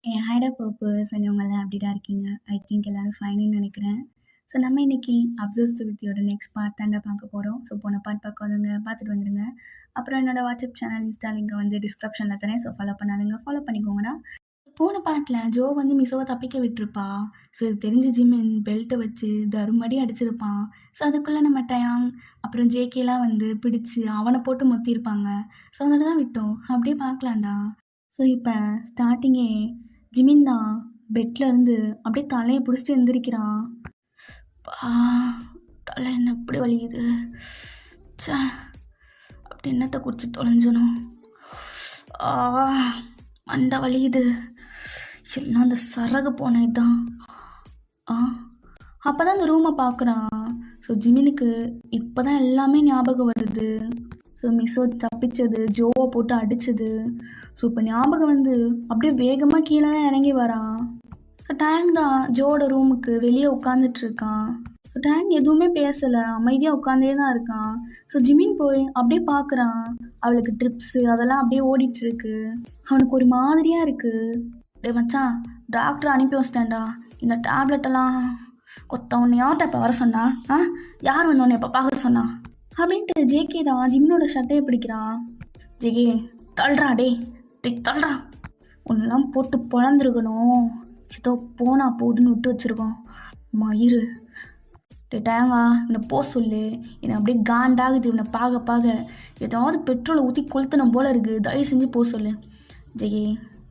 Had a purpose and இவங்கெல்லாம் அப்படி தான் இருக்கீங்க. ஐ திங்க் எல்லாரும் ஃபைன்னு நினைக்கிறேன். ஸோ நம்ம இன்னைக்கு அப்சர்வ்டிவிட்டியோட நெக்ஸ்ட் பார்ட் தாண்டா பார்க்க போகிறோம். ஸோ போன பார்ட் பார்க்காதவங்க பார்த்துட்டு வந்துருங்க. அப்புறம் என்னோட வாட்ஸ்அப் சேனல் இன்ஸ்டா லிங்க் வந்து டிஸ்கிரிப்ஷனில் தரேன். ஸோ ஃபாலோ பண்ணாதுங்க, ஃபாலோ பண்ணிக்கோங்கடா. போன பார்ட்டில் ஜோ வந்து மிஸ்ஸோவை தப்பிக்க விட்டுருப்பா. ஸோ இது தெரிஞ்ச ஜிமின் பெல்ட்டை வச்சு தருமடி அடிச்சிருப்பான். ஸோ அதுக்குள்ளே நம்ம டயாங் அப்புறம் ஜேகேலாம் வந்து பிடிச்சி அவனை போட்டு மொத்திருப்பாங்க. ஸோ அதில் தான் விட்டோம். அப்படியே பார்க்கலாம்டா. ஸோ இப்போ ஸ்டார்டிங்கே ஜிமின் தான் பெட்டில் இருந்து அப்படியே தலையை பிடிச்சிட்டு எந்திரிக்கிறான். தலை என்ன எப்படி வலிக்குது, சே அப்படி என்னத்தை குடிச்சு தொலைஞ்சனும், மண்டை வலிக்குது, எல்லாம் அந்த சரகு போன இதுதான். அப்போ தான் அந்த ரூமை பார்க்குறான். ஸோ ஜிமினுக்கு இப்போ தான் எல்லாமே ஞாபகம் வருது. ஸோ மிஸ்ஸோ தப்பிச்சது, ஜோவை போட்டு அடித்தது. ஸோ இப்போ ஞாபகம் வந்து அப்படியே வேகமாக கீழே தான் இறங்கி வரான். ஸோ டேங் தான் ஜோவோட ரூமுக்கு வெளியே உட்காந்துட்ருக்கான். ஸோ டேங் எதுவுமே பேசலை, அமைதியாக உட்காந்தே தான் இருக்கான். ஸோ ஜிமின் போய் அப்படியே பார்க்குறான். அவளுக்கு ட்ரிப்ஸு அதெல்லாம் அப்படியே ஓடிட்டுருக்கு. அவனுக்கு ஒரு மாதிரியாக இருக்குது. டே மச்சான், டாக்டரை அனுப்பி வச்சிட்டேன்டா, இந்த டேப்லெட்டெல்லாம் கொத்தவொன்னே யார்கிட்ட இப்போ வர சொன்னா? யார் வந்தோடனே இப்போ பார்க்க சொன்னா அப்படின்ட்டு ஜேகே தான் ஜிமினோட ஷர்ட்டையை பிடிக்கிறான். ஜேகே தள்ளுறா, டே தள்ளுறா, ஒன்றெல்லாம் போட்டு பொழந்துருக்கணும், ஏதோ போனா போகுதுன்னு விட்டு வச்சுருக்கோம் மயிறு. டே டேங்கா, இவனை போ சொல்லு, என்னை அப்படியே காண்டாகுது இவனை பார்க்க ஏதாவது பெட்ரோலை ஊற்றி கொளுத்தணும் போல இருக்குது, தயவு செஞ்சு போ சொல்லு. ஜெகே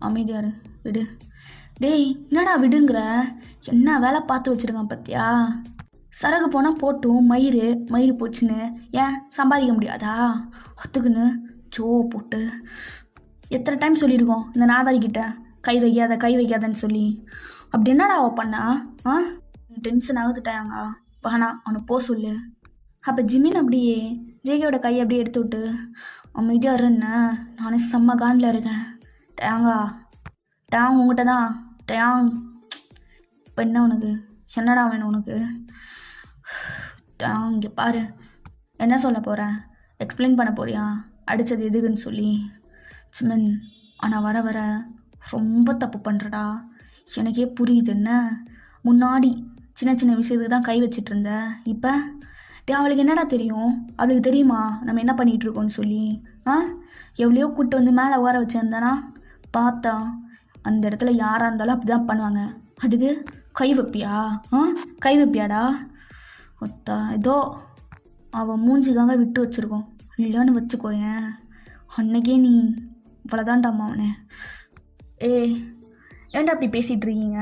அமைதியாரு, விடு. டேய் என்னடா விடுங்கிற, என்ன வேலை பார்த்து வச்சுருக்கான் பார்த்தியா? சரகு போனால் போட்டும், மயிறு போச்சுன்னு ஏன் சம்பாதிக்க முடியாதா? ஒத்துக்குன்னு ஜோ போட்டு எத்தனை டைம் சொல்லியிருக்கோம் இந்த நாதாரிக்கிட்ட கை வைக்காதன்னு சொல்லி. அப்படி என்னடா அவள் பண்ணா? டென்ஷன் ஆகுதுட்டாங்க, பகனா அவனை போ சொல்லு. அப்போ ஜிமின் அப்படியே ஜேகேயோட கையை அப்படியே எடுத்து விட்டு அமைதியாக இருன்னு, நானே செம்ம காண்டில் இருக்கேன். டேங் உங்ககிட்ட தான். டேங் இப்போ என்ன உனக்கு, என்னடா வேணும் உனக்கு? டேங் இங்கே பாரு, என்ன சொல்ல போகிறேன், எக்ஸ்பிளைன் பண்ண போறியா அடித்தது எதுக்குன்னு சொல்லி? ஜிமின், ஆனால் வர ரொம்ப தப்பு பண்ணுறடா, எனக்கே புரியுது. என்ன முன்னாடி சின்ன விஷயத்துக்கு தான் கை வச்சிட்டு இருந்த, இப்போ அவளுக்கு என்னடா தெரியும்? அவளுக்கு தெரியுமா நம்ம என்ன பண்ணிகிட்ருக்கோன்னு சொல்லி? எவ்வளையோ கூப்பிட்டு வந்து மேலே உட்கார வச்சுருந்தானா பார்த்தா, அந்த இடத்துல யாராக இருந்தாலும் அப்படி தான் பண்ணுவாங்க. அதுக்கு கை வைப்பியாடா? ஒத்தா ஏதோ அவள் மூஞ்சிக்காக விட்டு வச்சுருக்கோம், இல்லைன்னு வச்சுக்கோயேன், அன்னைக்கே நீ இவ்வளோதான்டாம்மா அவனே. ஏன்டா அப்படி பேசிகிட்டு இருக்கீங்க?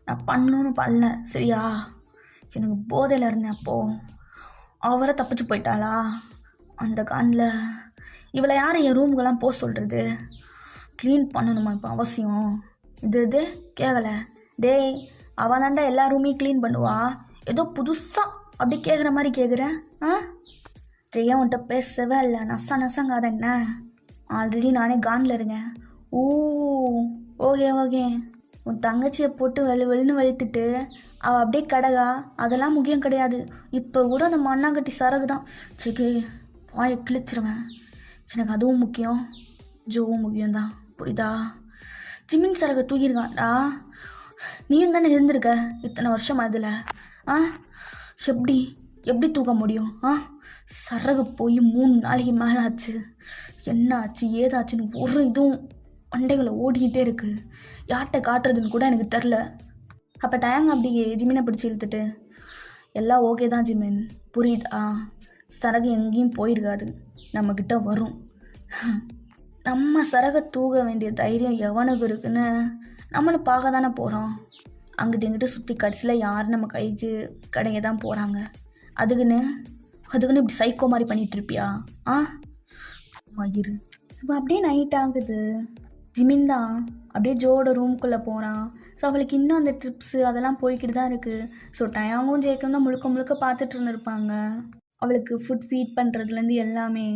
நான் பண்ணணும்னு பண்ணல சரியா, எனக்கு போதையில் இருந்தேன் அப்போது. அவரை தப்பிச்சு போயிட்டாளா அந்த காண்டில்? இவளை யார் என் ரூமுக்கெல்லாம் போக சொல்கிறது? க்ளீன் பண்ணணுமா இப்போ அவசியம்? இது கேட்கல. டேய் அவள் தாண்டா எல்லா ரூமையும் க்ளீன் பண்ணுவா, ஏதோ புதுசாக அப்படி கேட்குற மாதிரி கேட்குறேன். ஜெயா உன்ட்ட பேசவே இல்லை, நசங்காத என்ன? ஆல்ரெடி நானே காண்டில் இருக்கேன். ஓகே உன் தங்கச்சியை போட்டு வெளுன்னு வெளுத்துட்டு அவள் அப்படியே கடகா, அதெல்லாம் முக்கியம் கிடையாது. இப்போ கூட அந்த மண்ணாங்கட்டி சரகு தான். சரி வாயை கிழிச்சிருவேன், எனக்கு அதுவும் முக்கியம், ஜோவும் முக்கியம்தான், புரியுதா? ஜிமின் சரகை தூக்கியிருக்கான்டா, நீயும் தானே இருந்திருக்க இத்தனை வருஷம் அதில். எப்படி தூக்க முடியும்? சரகு போய் 3 நாளைக்கு மேலே ஆச்சு. என்ன ஆச்சு ஏதாச்சுன்னு ஒரு இதுவும் மண்டைகளை ஓடிக்கிட்டே இருக்குது, யார்கிட்ட காட்டுறதுன்னு கூட எனக்கு தெரில. அப்போ டேங் அப்படியே ஜிமினை பிடிச்சி இழுத்துட்டு, எல்லாம் ஓகே தான் ஜிமின், புரியுதா? சரகு எங்கேயும் போயிருக்காது, நம்மக்கிட்ட வரும். நம்ம சரகை தூக்க வேண்டிய தைரியம் எவனுக்கு இருக்குன்னு நம்மளும் பார்க்க தானே போகிறோம். அங்கிட்டு இங்கிட்டு சுற்றி கடைசியில் யார் நம்ம கைக்கு கிடைக்க தான் போகிறாங்க. அதுக்குன்னு இப்படி சைக்கோ மாதிரி பண்ணிகிட்டு இருப்பியா? மயிறு. இப்போ அப்படியே நைட் ஆகுது. ஜிமின் தான் அப்படியே ஜோவோட ரூமுக்குள்ளே போகிறான். ஸோ அவளுக்கு இன்னும் அந்த ட்ரிப்ஸு அதெல்லாம் போய்கிட்டு தான் இருக்குது. ஸோ டயாங்கும் ஜேக்கும் தான் முழுக்க பார்த்துட்டு இருந்திருப்பாங்க, அவளுக்கு ஃபுட் ஃபீட் பண்ணுறதுலேருந்து எல்லாமே.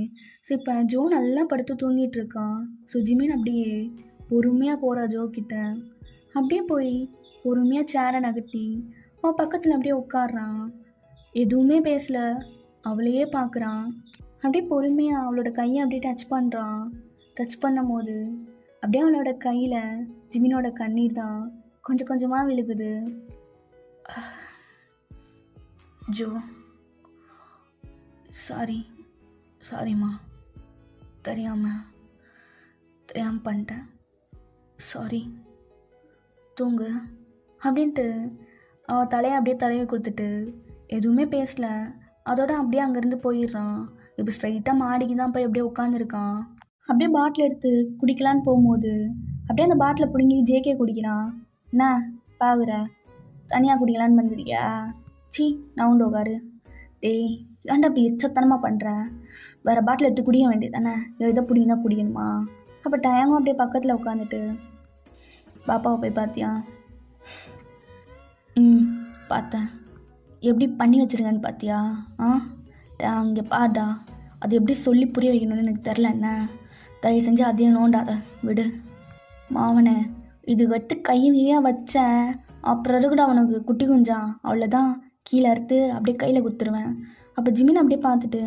ஸோ இப்போ ஜோ நல்லா படுத்து தூங்கிட்டு இருக்கான். ஸோ ஜிமின் அப்படியே பொறுமையாக போகிறா ஜோ கிட்ட. அப்படியே போய் பொறுமையாக சேரை நகர்த்தி அவன் பக்கத்தில் அப்படியே உட்காடுறான். எதுவுமே பேசலை, அவளையே பார்க்குறான். அப்படியே பொறுமையாக அவளோட கையை அப்படியே டச் பண்ணுறான். டச் பண்ணும் போது அப்படியே அவளோட கையில் ஜிமினோட கண்ணீர் தான் கொஞ்சம் கொஞ்சமாக விழுகுது. ஜோ, சாரிம்மா, தெரியாமல் பண்ணிட்டேன், சாரி, தூங்கு அப்படின்ட்டு அவள் தலையை அப்படியே தடவி கொடுத்துட்டு எதுவுமே பேசலை. அதோட அப்படியே அங்கேருந்து போயிடுறான். இப்போ ஸ்ட்ரைட்டாக மாடிக்கு தான் போய் அப்படியே உட்காந்துருக்கான். அப்படியே பாட்டில் எடுத்து குடிக்கலான்னு போகும்போது அப்படியே அந்த பாட்டிலை பிடுங்கி ஜேகே குடிக்கிறான். என்ன பாகுற, தனியாக குடிக்கலான்னு வந்துருக்கியா? சி, நவுண்டு உட்காரு. டேய், ஏன்டா அப்படி எச்சத்தனமாக பண்ணுற? வேறு பாட்டில் எடுத்து குடிக்க வேண்டியது தானே, எதை பிடிங்கினா குடிக்கணுமா? அப்போ டயங்கும் அப்படியே பக்கத்தில் உட்காந்துட்டு, பாப்பாவை போய் பார்த்தியா? பார்த்தேன். எப்படி பண்ணி வச்சுருக்கேன்னு பார்த்தியா? அங்கே பாடா, அது எப்படி சொல்லி புரிய வைக்கணும்னு எனக்கு தெரில. என்ன தயவு செஞ்சு அதையும் நோண்டாத, விடு. மாவனே, இது வெட்டு கையாக வச்சேன், அப்புறம் கூட அவனுக்கு குட்டி குஞ்சான், அவ்வளோதான், கீழே அறுத்து அப்படியே கையில் கொடுத்துருவேன். அப்போ ஜிமின் அப்படியே பார்த்துட்டு,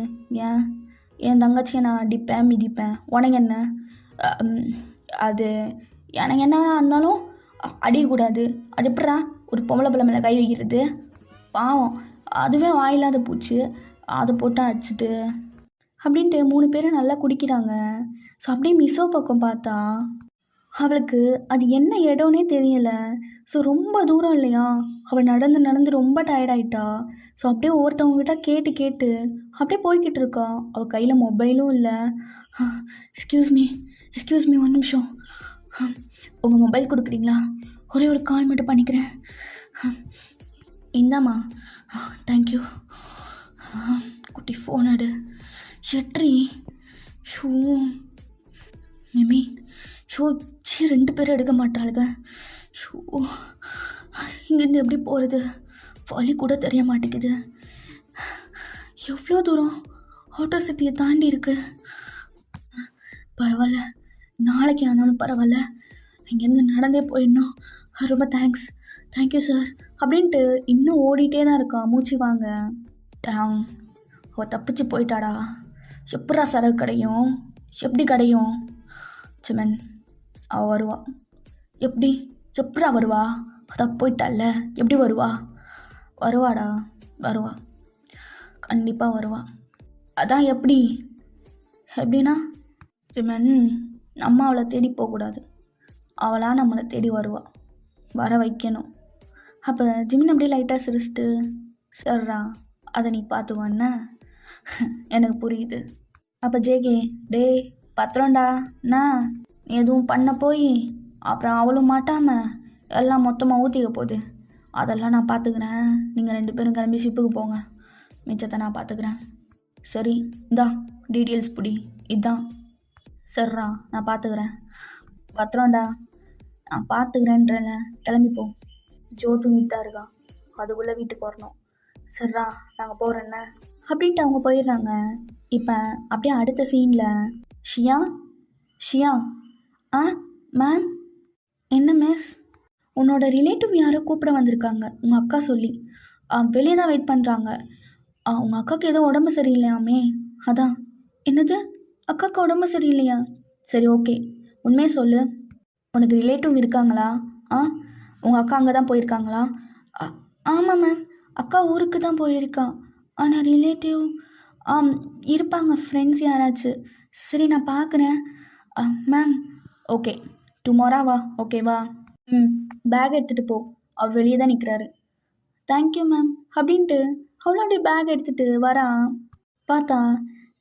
என் தங்கச்சியை நான் அடிப்பேன் மிதிப்பேன், உனக்கு என்ன? அது எனக்கு என்ன இருந்தாலும் அடிக்கக்கூடாது. அது எப்படா ஒரு பொம்பளை பிள்ளை மேலே கை வைக்கிறது? பாவம், அதுவே வாயில்லாத பூச்சி, அதை போட்டு அடிச்சுட்டு அப்படின்ட்டு 3 பேரும் நல்லா குடிக்கிறாங்க. ஸோ அப்படியே மிஸ்ஸோ பக்கம் பார்த்தா அவளுக்கு அது என்ன இடம்னே தெரியலை. ஸோ ரொம்ப தூரம் இல்லையா, அவள் நடந்து ரொம்ப டயர்டாயிட்டா. ஸோ அப்படியே ஒவ்வொருத்தவங்ககிட்ட கேட்டு அப்படியே போய்கிட்டு இருக்கா. அவள் கையில் மொபைலும் இல்லை. எக்ஸ்கியூஸ் மீ 1 நிமிஷம், உங்கள் மொபைல் கொடுக்குறீங்களா? ஒரே ஒரு கால் மட்டும் பண்ணிக்கிறேன். இந்தாம்மா. தேங்க்யூ. குட்டி ஃபோன் எடு. ஷெட்ரி, ஷூ மிமி, ஷோ 2 பேரும் எடுக்க மாட்டாளுங்க. ஷூ, இங்கேருந்து எப்படி போகிறது? வழி கூட தெரிய மாட்டேங்குது. எவ்வளோ தூரம் அவுட்டர் சிட்டியை தாண்டி இருக்கு. பரவாயில்ல, நாளைக்கு ஆனாலும் பரவாயில்ல, இங்கேருந்து நடந்தே போயிடணும். ரொம்ப தேங்க்யூ சார் அப்படின்ட்டு இன்னும் ஓடிட்டே தான் இருக்கான், மூச்சு வாங்க. டாங், அவள் தப்பிச்சு போயிட்டாடா. எப்படா சரக்கு கிடையும்? எப்படி கிடையும்? சிமன், அவள் வருவா. எப்படா வருவா? அதான் போயிட்டால, எப்படி வருவா? வருவா, கண்டிப்பாக வருவா. அதான் எப்படின்னா சிமன், நம்ம அவளை தேடி போகக்கூடாது, அவளாக நம்மளை தேடி வருவா, வர வைக்கணும். அப்போ ஜிமின் அப்படியே லைட்டாக சிரிச்சிட்டு, சரிடா, அதை நீ பார்த்துக்கோன்னா எனக்கு புரியுது. அப்போ ஜேகே, டே பத்திரம்டா, நான் எதுவும் பண்ண போய் அப்புறம் அவளும் மாட்டாமல் எல்லாம் மொத்தமாக ஊற்றிக்க போகுது, அதெல்லாம் நான் பார்த்துக்கிறேன். நீங்கள் 2 பேரும் கிளம்பி ஷிப்புக்கு போங்க, மிச்சத்தை நான் பார்த்துக்கிறேன். சரி, இந்தா டீட்டெயில்ஸ் பிடி, இதுதான். சரிடா, நான் பார்த்துக்கிறேன். பத்திரம்டா, நான் பார்த்துக்கிறேன்றல, கிளம்பிப்போம். ஜோ தூங்கிட்டு தான் இருக்கா, அதுக்குள்ளே வீட்டுக்கு வரணும். சரிடா, நாங்கள் போகிறேன்ன அப்படின்ட்டு அவங்க போயிடுறாங்க. இப்போ அப்படியே அடுத்த சீனில் ஷியா, மேம். என்ன மிஸ்? உன்னோட ரிலேட்டிவ் யாரோ கூப்பிட வந்திருக்காங்க, உங்கள் அக்கா சொல்லி. வெளியே தான் வெயிட் பண்ணுறாங்க. உங்கள் அக்காவுக்கு ஏதோ உடம்பு சரியில்லையாமே, அதான். என்னது, அக்காவுக்கு உடம்பு சரியில்லையா? சரி, ஓகே, உண்மையே சொல்லு, உனக்கு ரிலேட்டிவ் இருக்காங்களா? உங்கள் அக்கா அங்கே தான் போயிருக்காங்களா? ஆமாம் மேம், அக்கா ஊருக்கு தான் போயிருக்கா. ஆனால் ரிலேட்டிவ் இருப்பாங்க, ஃப்ரெண்ட்ஸ் யாராச்சும். சரி, நான் பார்க்குறேன் மேம். ஓகே, டுமாரோ வா, ஓகேவா? பேக் எடுத்துகிட்டு போ, அவர் வெளியே தான் நிற்கிறாரு. தேங்க்யூ மேம் அப்படின்ட்டு அவளும் அப்படியே பேக் எடுத்துகிட்டு வரா. பார்த்தா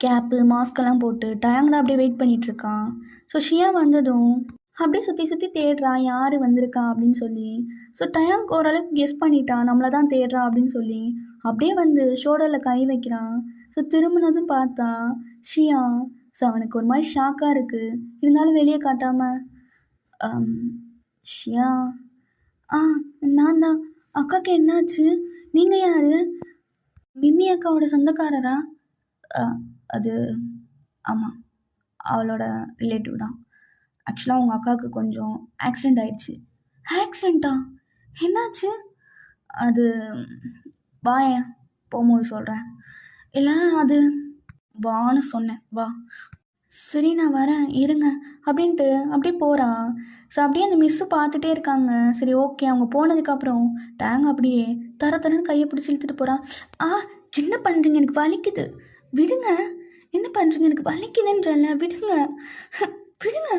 கேப்பு மாஸ்கெல்லாம் போட்டு டயாங் தான் அப்படியே வெயிட் பண்ணிகிட்ருக்கான். ஸோ ஷியா வந்ததும் அப்படியே சுற்றி தேடுறான், யார் வந்திருக்கா அப்படின்னு சொல்லி. ஸோ டயாங்க் ஓரளவுக்கு கெஸ் பண்ணிட்டான், நம்மளை தான் தேடுறான் அப்படின்னு சொல்லி. அப்படியே வந்து ஷோல்டரில் கை வைக்கிறான். ஸோ திரும்பினதும் பார்த்தா ஷியா. ஸோ அவனுக்கு ஒரு மாதிரி ஷாக்காக இருக்குது, இருந்தாலும் வெளியே காட்டாமல், ஷியா, நான் தான். அக்காவுக்கு என்னாச்சு? நீங்கள் யார்? மிம்மி அக்காவோட சொந்தக்காரரா? அது ஆமாம், அவளோட ரிலேட்டிவ் தான். ஆக்சுவலாக உங்கள் அக்காவுக்கு கொஞ்சம் ஆக்சிடெண்ட் ஆயிடுச்சு. ஆக்சிடெண்ட்டா? என்னாச்சு? அது வாயேன், போகும்போது சொல்கிறேன். இல்லை, அது வான்னு சொன்னேன், வா. சரி நான் வரேன் இருங்க அப்படின்ட்டு அப்படியே போகிறான். ஸோ அப்படியே அந்த மிஸ்ஸு பார்த்துட்டே இருக்காங்க. சரி ஓகே அவங்க போனதுக்கப்புறம் டேங் அப்படியே தர தரன்னு கையை பிடிச்சி இழுத்துட்டு போகிறான். ஆ என்ன பண்ணுறீங்க, எனக்கு வலிக்குது, விடுங்க, என்ன பண்ணுறீங்க, எனக்கு வலிக்குதுன்றல, விடுங்க விடுங்க,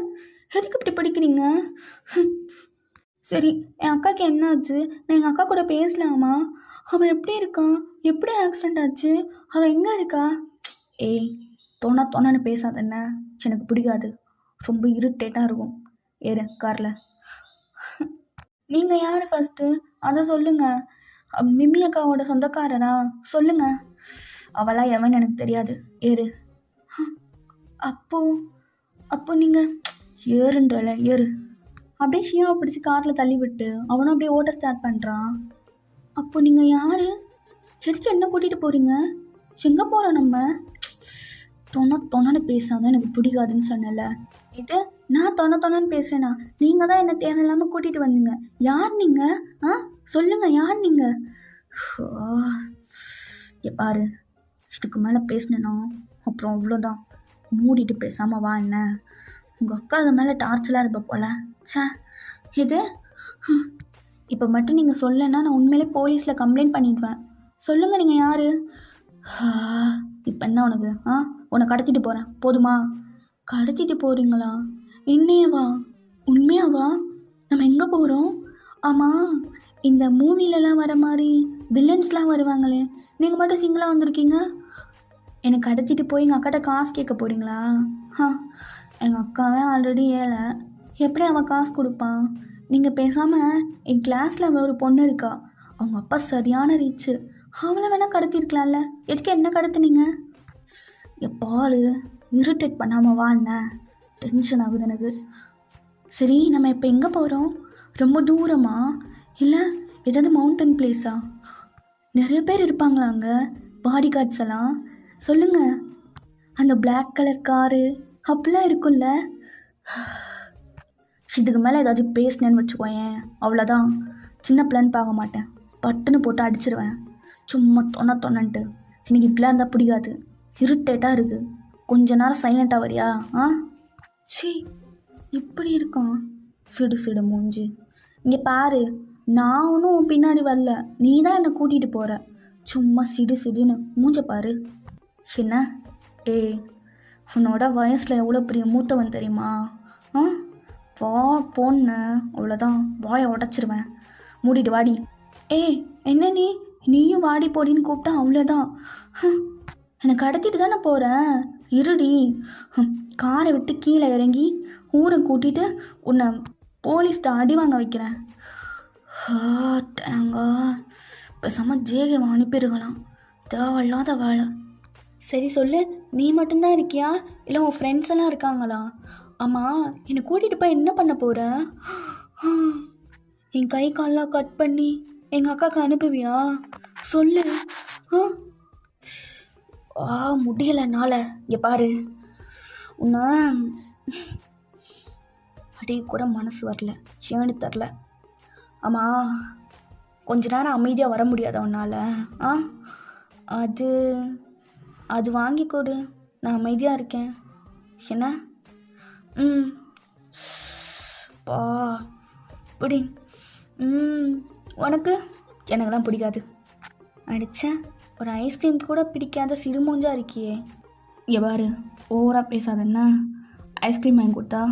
எதுக்கு இப்படி படிக்கிறீங்க? சரி என் அக்காவுக்கு என்ன ஆச்சு, நான் எங்கள் அக்கா கூட பேசலாமா? அவன் எப்படி இருக்கான், எப்படி ஆக்சிடெண்ட் ஆச்சு, அவன் எங்கே இருக்கா? ஏய் தொணன்னு பேசாதண்ணே, எனக்கு பிடிக்காது, ரொம்ப இரிட்டேட்டாக இருக்கும். ஏறு காரில். நீங்கள் யார் ஃபஸ்ட்டு அதை சொல்லுங்கள். மிம்மி அக்காவோட சொந்தக்காரரா சொல்லுங்கள். அவளாம் எவன் எனக்கு தெரியாது, ஏறு. அப்போ அப்போ நீங்கள் ஏறுன்றல, ஏறு. அப்படியே ஷியாவை பிடிச்சி காரில் தள்ளி விட்டு அவனும் அப்படியே ஓட்ட ஸ்டார்ட் பண்ணுறான். அப்போ நீங்கள் யார், எதுக்கு என்ன கூட்டிகிட்டு போகிறீங்க, எங்கே போகிறோம் நம்ம? தொணன்னு பேசாதான், எனக்கு பிடிக்காதுன்னு சொன்னல. இது நான் தொணன்னு பேசுகிறேன்னா, நீங்கள் தான் என்ன தேவையில்லாமல் கூட்டிகிட்டு வந்தீங்க. யார் நீங்கள்? சொல்லுங்கள் யார் நீங்கள்? பாரு, இதுக்கு மேலே பேசினேன்னா அப்புறம் அவ்வளோதான், மூடிட்டு பேசாமல் வா. என்ன உங்கள் அக்கா அது மேலே டார்ச்சலாக இருப்ப போல. இது இப்போ மட்டும் நீங்கள் சொல்லலைன்னா நான் உண்மையிலே போலீஸில் கம்ப்ளைண்ட் பண்ணிடுவேன். சொல்லுங்கள் நீங்கள் யார்? இப்போ என்ன உனக்கு? உன்னை கடத்திட்டு போகிறேன் போதுமா? கடத்திட்டு போகிறீங்களா? என்னையவா? உண்மையாவா? நம்ம எங்கே போகிறோம்? ஆமாம், இந்த மூவிலலாம் வர மாதிரி வில்லன்ஸ்லாம் வருவாங்களே, நீங்கள் மட்டும் சிங்கிளாக வந்திருக்கீங்க. எனக்கு கடத்திட்டு போய் எங்கள் அக்காட்ட காசு கேட்க போகிறீங்களா? எங்கள் அக்காவே ஆல்ரெடி ஏழை, எப்படி அவன் காசு கொடுப்பான்? நீங்கள் பேசாமல் என் கிளாஸில் ஒரு பொண்ணு இருக்கா, அவங்க அப்பா சரியான ரீச்சு, அவளை வேணால் கடத்திருக்கலாம்ல, எதுக்கு என்ன கடத்துனீங்க? எப்பாரு இரிட்டேட் பண்ணாமல் வா, என்ன டென்ஷன் ஆகுது எனக்கு. சரி நம்ம இப்போ எங்கே போகிறோம்? ரொம்ப தூரமா இல்லை ஏதாவது மவுண்டன் பிளேஸா? நிறைய பேர் இருப்பாங்களா அங்கே, பாடி கார்ட்ஸ் எல்லாம்? சொல்லுங்கள். அந்த பிளாக் கலர் காரு அப்படிலாம் இருக்குல்ல? இதுக்கு மேலே ஏதாச்சும் பேசினேன்னு வச்சுக்கோயேன், அவ்வளோதான், சின்ன பிளான் பார்க்க மாட்டேன், பட்டுன்னு போட்டு அடிச்சிருவேன். சும்மா தொண்ணன்ட்டு எனக்கு இப்படிலாம் இருந்தால் பிடிக்காது, இரிட்டேட்டாக இருக்குது. கொஞ்ச நேரம் சைலண்ட்டாக வரியா? சி இப்படி இருக்கான் சிடு மூஞ்சி. இங்கே பாரு, நான் ஒன்றும் பின்னாடி வரல, நீ தான் என்னை கூட்டிகிட்டு போகிற. சும்மா சிடுன்னு மூஞ்ச பாரு. என்ன உன்னோட வயசில் எவ்வளோ பெரிய மூத்தவன் தெரியுமா? வா போன்ன, அவ்வளோதான், வாயை உடச்சிருவேன், மூடிட்டு வாடி. என்ன நீயும் வாடி போடின்னு கூப்பிட்டா அவ்வளோதான், என்னை கடத்திட்டு தானே போகிறேன், இருடி. காரை விட்டு கீழே இறங்கி ஊரை கூட்டிகிட்டு உன்னை போலீஸ்கிட்ட அடி வாங்க வைக்கிறேன். டேங்கா, பேசாம ஜேகேவை அனுப்பிடுக்கலாம், தேவையில்லாத வேலை. சரி சொல்லு, நீ மட்டும்தான் இருக்கியா இல்லை உன் ஃப்ரெண்ட்ஸ் எல்லாம் இருக்காங்களா? ஆமாம், என்னை கூட்டிகிட்டு போய் என்ன பண்ண போகிற? என் கை காலெலாம் கட் பண்ணி எங்கள் அக்காவுக்கு அனுப்புவியா? சொல்லு. முடியலைனால இங்கே பாரு, உன்னை அடி கூட மனசு வரல, ஏன்னு தெரில. ஆமாம், கொஞ்ச நேரம் அமைதியாக வர முடியாத உன்னால்? அது வாங்கி கொடு, நான் அமைதியாக இருக்கேன். என்ன? பா பிடி. உனக்கு? எனக்குலாம் பிடிக்காது. அடித்தேன், ஒரு ஐஸ்கிரீம் கூட பிடிக்காத சிடுமூஞ்சா இருக்கியே. இங்கே பாரு, ஓவராக பேசாதன்னா, ஐஸ்கிரீம் வாங்கி கொடுத்தா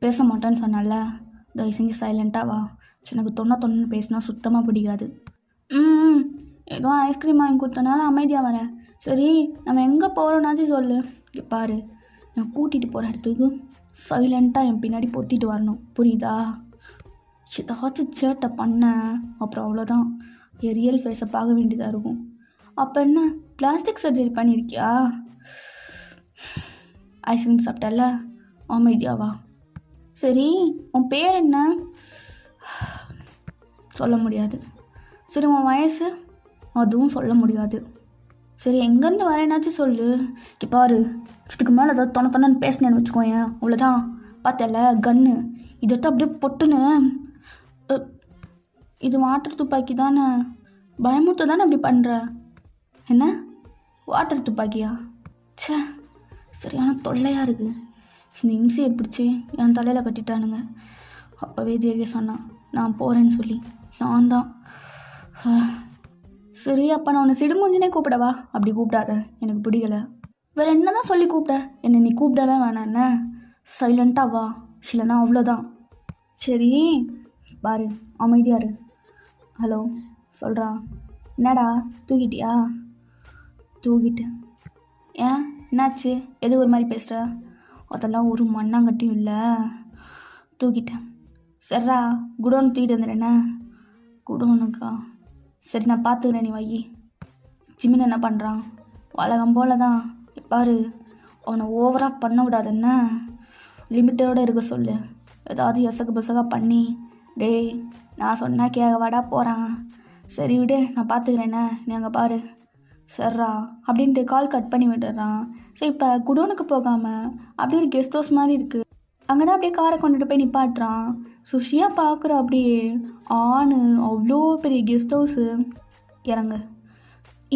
பேச மாட்டேன்னு சொன்னால, தயவு செஞ்சு சைலண்ட்டாக வா. எனக்கு தொண்ணு பேசினா சுத்தமாக பிடிக்காது. ஏதோ ஐஸ்கிரீம் வாங்கி கொடுத்தனால அமைதியாக வரேன். சரி நம்ம எங்கே போகிறோன்னாச்சும் சொல்லு. இங்கே பாரு, நான் கூட்டிகிட்டு போகிற இடத்துக்கு சைலண்ட்டாக என் பின்னாடி பொத்திட்டு வரணும், புரியுதா? ஏதாச்சும் சேட்டை பண்ண அப்புறம் அவ்வளோதான், என் ரியல் ஃபேஸை பார்க்க வேண்டியதாக இருக்கும். அப்போ என்ன பிளாஸ்டிக் சர்ஜரி பண்ணியிருக்கியா? ஐஸ்கிரீம் சாப்பிட்டல, அமைதியாவா. சரி உன் பேர் என்ன? சொல்ல முடியாது. சரி உன் வயசு? அதுவும் சொல்ல முடியாது. சரி எங்கேருந்து வரேன்னாச்சும் சொல்லு. பாரு, இதுக்கு மேலே ஏதாவது தொண்ணன்னு பேசினேன்னு வச்சுக்கோயேன், அவ்வளோதான், பார்த்தல கன்று இதட்ட அப்படியே பொட்டுன்னு. இது வாட்டர் துப்பாக்கி தானே, பயமுறுத்த தானே அப்படி பண்ணுற? என்ன வாட்டர் துப்பாக்கியா? சரியான தொல்லையாக இருக்குது. இந்த இம்சையை பிடிச்சி என் தலையில் கட்டிட்டானுங்க. அப்போவே ஜெய சொன்னான் நான் போகிறேன்னு சொல்லி. நான் தான் சரி அப்போ நான் உன்னை சிடுமூஞ்சினே கூப்பிடவா? அப்படி கூப்பிடாத, எனக்கு பிடிக்கலை. வேறு என்ன தான் சொல்லி கூப்பிட? என்னை நீ கூப்பிடவே வேணாம், என்ன சைலண்ட்டாக வா, இல்லைன்னா அவ்வளோதான். சரி பாரு, அமைதியாரு. ஹலோ சொல்கிறா. என்னடா தூக்கிட்டியா? தூக்கிட்டேன். ஏன் என்னாச்சு? எது ஒரு மாதிரி பேசுகிற? அதெல்லாம் ஒரு மண்ணாங்கட்டியும் இல்லை, தூக்கிட்டேன். சரிடா குடோன் தூக்கிட்டு வந்துடுறேண்ணே. குடோனுக்கா? சரி நான் பார்த்துக்கிறேன், நீ வை. ஜிமின் என்ன பண்ணுறான்? வழக்கம் போல தான். பாரு அவனை ஓவராக பண்ண விடாதுன்னா, லிமிட்டோடு இருக்க சொல்லு. ஏதாவது எசகு பசகாக பண்ணி டேய் நான் சொன்னால் கேட்க வாடா போகிறான். சரி விடு நான் பார்த்துக்கிறேண்ணே, நீ அங்கே பாரு. சரிடா அப்படின்ட்டு கால் கட் பண்ணி விட்டுறான். சரி இப்போ குடோனுக்கு போகாமல் அப்படியே ஒரு கெஸ்ட் ஹவுஸ் மாதிரி இருக்குது, அங்கே தான் அப்படியே காரை கொண்டுட்டு போய் நிப்பாட்டுறான். சுஷியா பார்க்குற அப்படியே அவ்வளோ பெரிய கெஸ்ட் ஹவுஸு. இறங்கு.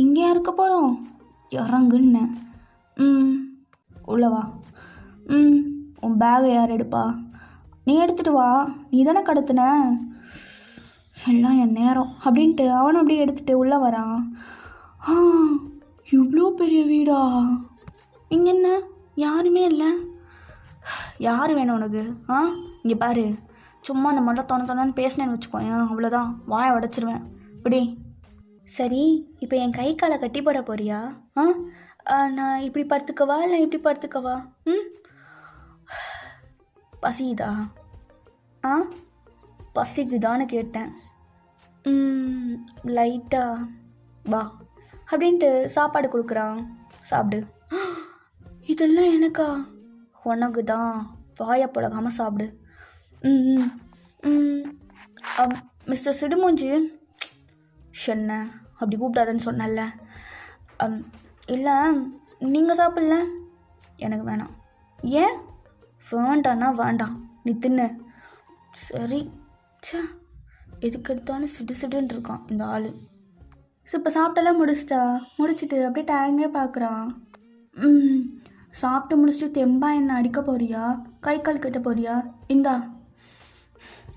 இங்கே இருக்க போகிறோம், இறங்குன்னு. உள்ளவா. உன் பேகை யார் எடுப்பா? நீ எடுத்துகிட்டு வா, நீ தானே கடத்துன. எல்லாம் என் நேரம் அப்படின்ட்டு அவனும் அப்படியே எடுத்துகிட்டு உள்ளே வரான். இவ்வளோ பெரிய வீடா? இங்கே என்ன யாருமே இல்லை? யார் வேணும் உனக்கு? இங்கே பாரு, சும்மா அந்த மாதிரிலாம் தொணன்னு பேசினேன்னு வச்சுக்கோயேன், அவ்வளோதான், வாயை உடச்சிருவேன். இப்படி. சரி இப்போ என் கை காலை கட்டி போட போறியா? நான் இப்படி படுத்துக்கவா இல்லை இப்படி படுத்துக்கவா? பசிக்குதா? பசிக்குதான்னு கேட்டேன். லைட்டா வா அப்படின்ட்டு சாப்பாடு கொடுக்குறான், சாப்பிடு. இதெல்லாம் எனக்கா? உனக்கு தான், வாயை பழகாமல் சாப்பிடு. மிஸ்டர் சிடுமூஞ்சி. என்ன அப்படி கூப்பிடாதன்னு சொன்னல. இல்லை நீங்கள் சாப்பிட்ல, எனக்கு வேணாம். ஏன்? வேண்டாண்ணா வேண்டாம், நீ தின்னு. சரி சே, எதுக்கு எடுத்தாலும் சிடுன்னு இருக்கான் இந்த ஆள். ஸோ இப்போ சாப்பிட்டெல்லாம் முடிச்சுட்டு அப்படியே டேங்கே பார்க்குறான். சாப்பிட்டு முடிச்சுட்டு தெம்பா என்ன அடிக்க போறியா? கை கால் கட்ட போறியா? இந்தா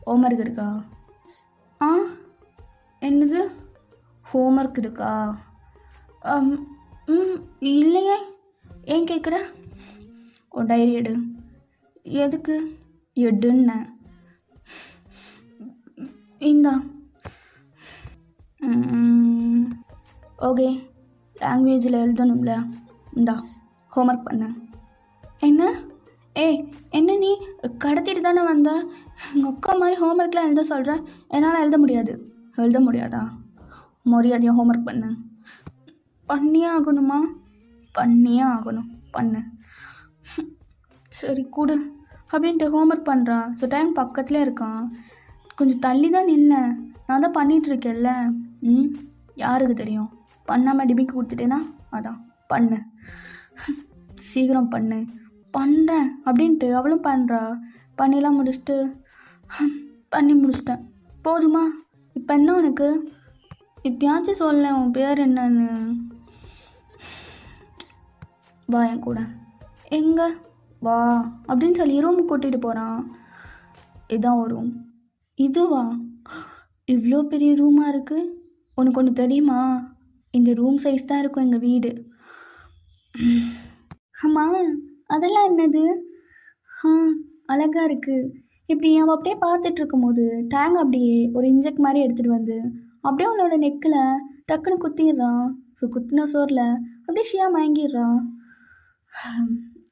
ஹோம்ஒர்க் இருக்கா? என்னது ஹோம்ஒர்க் இருக்கா? இல்லையே. ஏன் கேட்குற? உன் டைரி எடு. எதுக்கு எடுன்னு? இந்தா. ஓகே, லாங்குவேஜில் எழுதணும்ல, இந்தா ஹோம்ஒர்க் பண்ண. என்ன? என்ன நீ கடத்திட்டு தானே வந்த? எங்கள் அக்கா மாதிரி ஹோம்ஒர்க்லாம் எழுத சொல்கிறேன், என்னால் எழுத முடியாது. எழுத முடியாதா? மரியாதையாக ஹோம்ஒர்க் பண்ணு. பண்ணியே ஆகணுமா? பண்ணியே ஆகணும், பண்ணு. சரி கூடு அப்படின்ட்டு ஹோம்ஒர்க் பண்ணுறான். ஸோ டைம் பக்கத்துலேயே இருக்கான். கொஞ்சம் தள்ளி தான் நில்லை, நான் தான் பண்ணிகிட்ருக்கேன்ல. யாருக்கு தெரியும்? பண்ணாமல் டிபிக்கு கொடுத்துட்டேன்னா அதான் பண்ணு, சீக்கிரம் பண்ணு. பண்ணுறேன் அப்படின்ட்டு அவளும் பண்ணுறா. பண்ணிலாம் பண்ணி முடிச்சிட்டேன். போதுமா? இப்போ என்ன உனக்கு? இப்பயாச்சும் சொல்ல உன் பேர் என்னன்னு. வா என் கூட. எங்கே? வா அப்படின்னு சொல்லி ரூமுக்கு கூட்டிகிட்டு போகிறான். இதான் ஒரு ரூம். இதுவா? இவ்வளோ பெரிய ரூமாக இருக்குது. உனக்கு ஒன்று தெரியுமா? இந்த ரூம் சைஸ் தான் இருக்கும் எங்கள் வீடு. ஆமாம், அதெல்லாம் என்னது? அழகாக இருக்குது. இப்படி அவள் அப்படியே பார்த்துட்டு இருக்கும்போது டேங் அப்படியே ஒரு இன்ஜெக்ட் மாதிரி எடுத்துகிட்டு வந்து அப்படியே அவளோட நெக்கில் டக்குன்னு குத்திடுறான். ஸோ குத்தின சோரில் அப்படியே ஷியா மயங்கிடுறான்.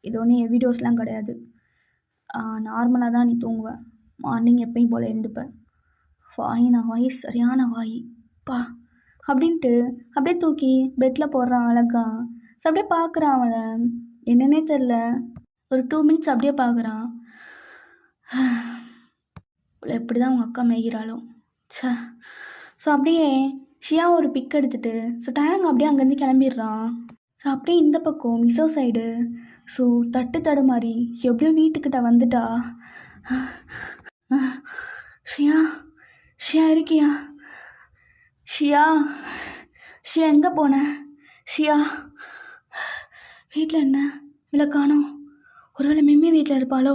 இது ஒன்றும் என் வீடியோஸ்லாம் கிடையாது, நார்மலாக தான் நீ தூங்குவ. மார்னிங் எப்பயும் போல் எழுந்துப்பேன். வாய் சரியான வாய் பா அப்படின்ட்டு அப்படியே தூக்கி பெட்டில் போடுறான் அழகா. ஸோ அப்படியே பார்க்குறான் அவளை, என்னன்னே தெரில. ஒரு 2 மினிட்ஸ் அப்படியே பார்க்குறான். எப்படி தான் உங்கள் அக்கா மேய்கிறாளோ சே. ஸோ அப்படியே ஷியா ஒரு பிக் எடுத்துகிட்டு ஸோ டேங் அப்படியே அங்கேருந்து கிளம்பிடுறான். ஸோ அப்படியே இந்த பக்கம் மிசோ சைடு ஸோ தடுமாறி எப்படியோ வீட்டுக்கிட்ட வந்துட்டா. ஷியா இருக்கியா? ஷியா எங்கே போன? ஷியா வீட்டில் என்ன இல்லை காணோம். ஒருவேளை மிம்மி வீட்டில் இருப்பாளோ,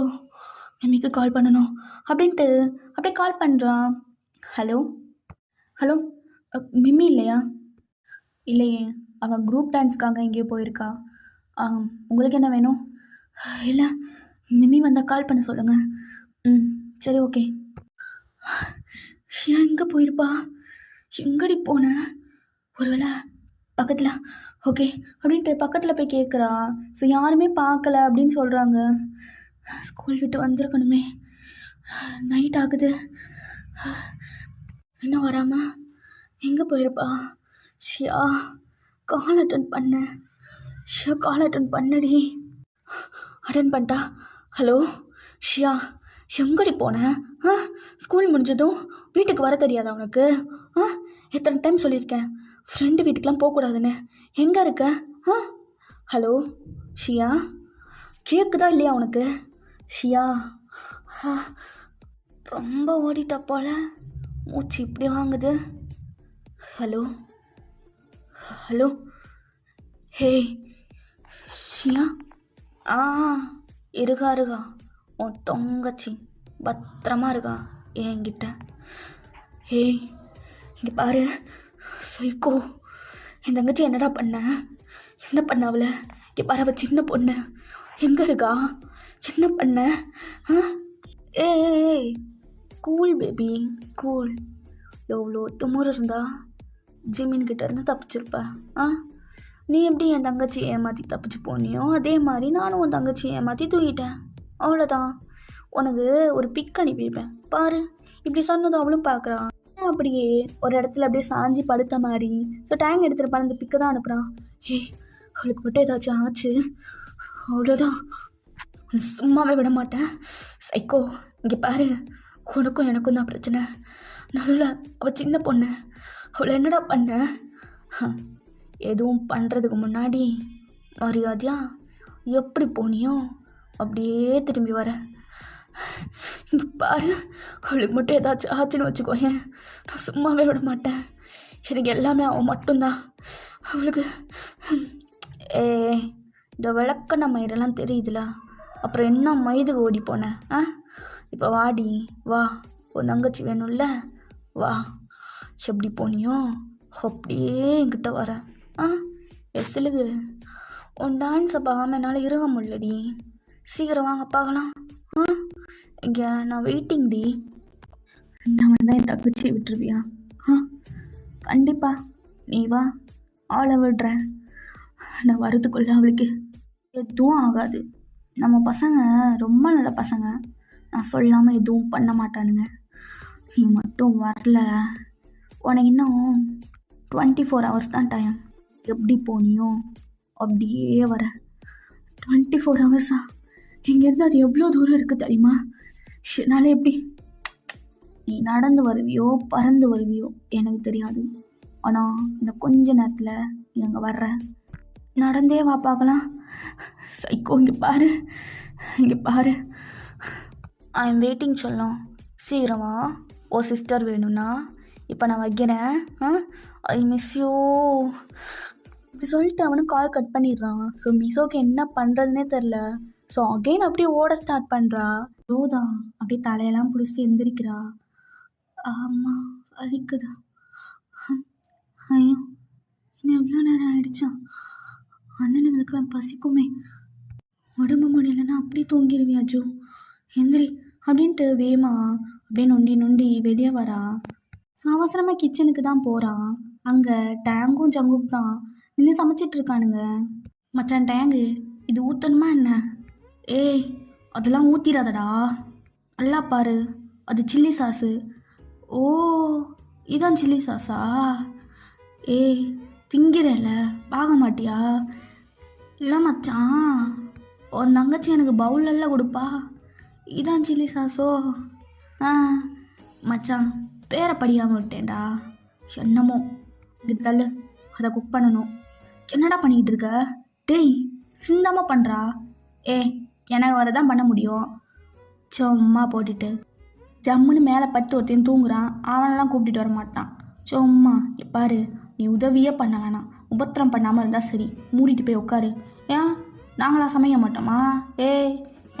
மிம்மிக்கு கால் பண்ணணும் அப்படின்ட்டு அப்படியே கால் பண்ணுறான். ஹலோ ஹலோ, மிம்மி இல்லையா? இல்லையே, அவன் குரூப் டான்ஸ்க்காக எங்கேயோ போயிருக்கா. உங்களுக்கு என்ன வேணும்? இல்லை, மிம்மி வந்தால் கால் பண்ண சொல்லுங்கள். ம், சரி, ஓகே. எங்கே போயிருப்பா? எங்கடி போன? ஒருவேளை பக்கத்தில், ஓகே அப்படின்ட்டு பக்கத்தில் போய் கேட்குறா. ஸோ யாருமே பார்க்கல அப்படின்னு சொல்கிறாங்க. ஸ்கூல் விட்டு வந்திருக்கணுமே, நைட் ஆகுது, இன்னும் வராமல் எங்கே போயிருப்பா? ஷியா கால் அட்டன் பண்ண, ஷியா கால் அட்டன் பண்ணடி. அட்டன் பண்ணிட்டா. ஹலோ ஷியா, எங்கடி போனேன்? ஸ்கூல் முடிஞ்சதும் வீட்டுக்கு வர தெரியாதா உனக்கு? எத்தனை டைம் சொல்லியிருக்கேன் ஃப்ரெண்டு வீட்டுக்கெலாம் போகக்கூடாதுன்னு. எங்கே இருக்க? ஹலோ ஷியா, கேட்குதா இல்லையா உனக்கு? ஷியா, ரொம்ப ஓடிட்டா போல, மூச்சு இப்படி வாங்குது. ஹலோ ஹலோ, ஹே ஷியா, இருக்கா உன் தொங்கச்சி பத்திரமா இருக்கா என்கிட்ட. ஏய் இங்கே பாரு சைக்கோ, என் தங்கச்சி என்னடா பண்ண? என்ன பண்ண அவளை? இங்கே பாரு, அவள் சின்ன பொண்ணு, எங்கே இருக்கா? என்ன பண்ண? ஏய் கூல் பேபி, கூல். எவ்வளோ துமுறு இருந்தா ஜிமின்கிட்ட இருந்து தப்பிச்சிருப்ப. நீ எப்படி என் தங்கச்சி ஏமாற்றி தப்பிச்சு போனியோ அதே மாதிரி நானும் உன் தங்கச்சி ஏமாற்றி தூங்கிட்டேன். அவ்வளோதான். உனக்கு ஒரு பிக் அனுப்பியிருப்பேன் பாரு. இப்படி சொன்னதும் அவளும் பார்க்குறான். அப்படியே ஒரு இடத்துல அப்படியே சாஞ்சி படுத்த மாதிரி. ஸோ டேங் எடுத்துருப்பான், அந்த பிக்கை தான் அனுப்புகிறான். ஏய் அவளுக்கு மட்டும் ஏதாச்சும் ஆச்சு அவ்வளோதான், சும்மாவே விட மாட்டேன். சைக்கோ, இங்கே பாரு, உனக்கும் எனக்கும் தான் பிரச்சனை. நடுவில் அவள் சின்ன பொண்ணு, அவளை என்னடா பண்ண? எதுவும் பண்ணுறதுக்கு முன்னாடி மரியாதையா எப்படி போனியோ அப்படியே திரும்பி வர. இங்கே பாரு, அவளுக்கு மட்டும் ஏதாச்சும் ஆச்சுன்னு வச்சுக்கோயேன், நான் சும்மாவே விட மாட்டேன். எனக்கு எல்லாமே அவன் மட்டும்தான். அவளுக்கு இந்த விளக்க மயிரெல்லாம் தெரியுதுல, அப்புறம் என்ன மயிதுக்கு ஓடி போனேன்? இப்போ வாடி, வா, உன் தங்கச்சி வேணும்ல, வா. எப்படி போனியோ அப்படியே என்கிட்ட வர. எஸ்லுக்கு உன் டான்ஸை பார்க்காம என்னால் இருக்க முடியலடி. சீக்கிரம் வாங்க பார்க்கலாம். இங்கே நான் வெயிட்டிங் டி. நான் தான் என் தங்கச்சி விட்டுருவியா? கண்டிப்பா நீ வா, அவளை விடுறேன். நான் வரதுக்குள்ள அவளுக்கு எதுவும் ஆகாது. நம்ம பசங்க ரொம்ப நல்ல பசங்க, நான் சொல்லாமல் எதுவும் பண்ண மாட்டானுங்க. நீ மட்டும் வரல, உனக்கு இன்னும் 24 hours தான் டைம். எப்படி போனியோ அப்படியே வர. 24 hours இங்கேருந்து அது எவ்வளோ தூரம் இருக்குது தெரியுமா? என்னால் எப்படி நீ நடந்து வருவியோ பறந்து வருவியோ எனக்கு தெரியாது. ஆனால் இந்த கொஞ்ச நேரத்தில் நீ அங்கே வர்ற. நடந்தே வா பார்க்கலாம். சைக்கோ, இங்கே பாரு, இங்கே பாரு. ஐ எம் வெயிட்டிங் சொல்லலாம். சீக்கிரமா ஓ சிஸ்டர் வேணும்னா இப்போ நான் வைக்கிறேன். ஐ மிஸ் யூ இப்படி சொல்லிட்டு அவனும் கால் கட் பண்ணிடுறான். ஸோ மிசோக்கு என்ன பண்ணுறதுனே தெரில. ஸோ அகெயின் அப்படியே ஓட ஸ்டார்ட் பண்ணுறா. யோதா அப்படியே தலையெல்லாம் பிடிச்சிட்டு எந்திரிக்கிறா. ஆமாம் வலிக்குது. ஐயோ இன்னும் எவ்வளோ நேரம் ஆயிடுச்சா? அண்ணனுங்களுக்கெல்லாம் பசிக்குமே. உடம்பு முடியலன்னா அப்படியே தூங்கிடுவியா ஜோ? எந்திரி அப்படின்ட்டு வேமா அப்படியே நொண்டி நொண்டி வெளியே வரா. அவசரமாக கிச்சனுக்கு தான் போகிறான். அங்கே டேங்கும் ஜங்கும் தான் நின்று சமைச்சிட்ருக்கானுங்க. மச்சான் டேங்கு இது ஊற்றணுமா என்ன? ஏய் அதெல்லாம் ஊற்றிடாதடா, நல்லா பாரு, அது சில்லி சாஸு. ஓ இதான் சில்லி சாஸா? ஏய் திங்கிறேல, பார்க்க மாட்டியா? இல்லை மச்சான், உன் தங்கச்சி எனக்கு பவுலெல்லாம் கொடுப்பா, இதான் சில்லி சாஸோ? மச்சான் பேரை படியாமல் விட்டேன்டா. என்னமோ இது தள்ளு, அதை குக் பண்ணணும். என்னடா பண்ணிக்கிட்டு இருக்க? டேய் சிந்தாமல் பண்ணுறா. எனக்கு வரதான் பண்ண முடியும். சும்மா போட்டுட்டு ஜம்முன்னு மேலே பத்து ஒருத்தையும் தூங்குறான். அவனெல்லாம் கூப்பிட்டுட்டு வர மாட்டான். சும்மா பாரு, நீ உதவியே பண்ண வேணாம், உபத்திரம் பண்ணாமல் இருந்தால் சரி. மூடிட்டு போய் உட்காரு. ஏன் நாங்களாம் சமைக்க மாட்டோமா? ஏய்,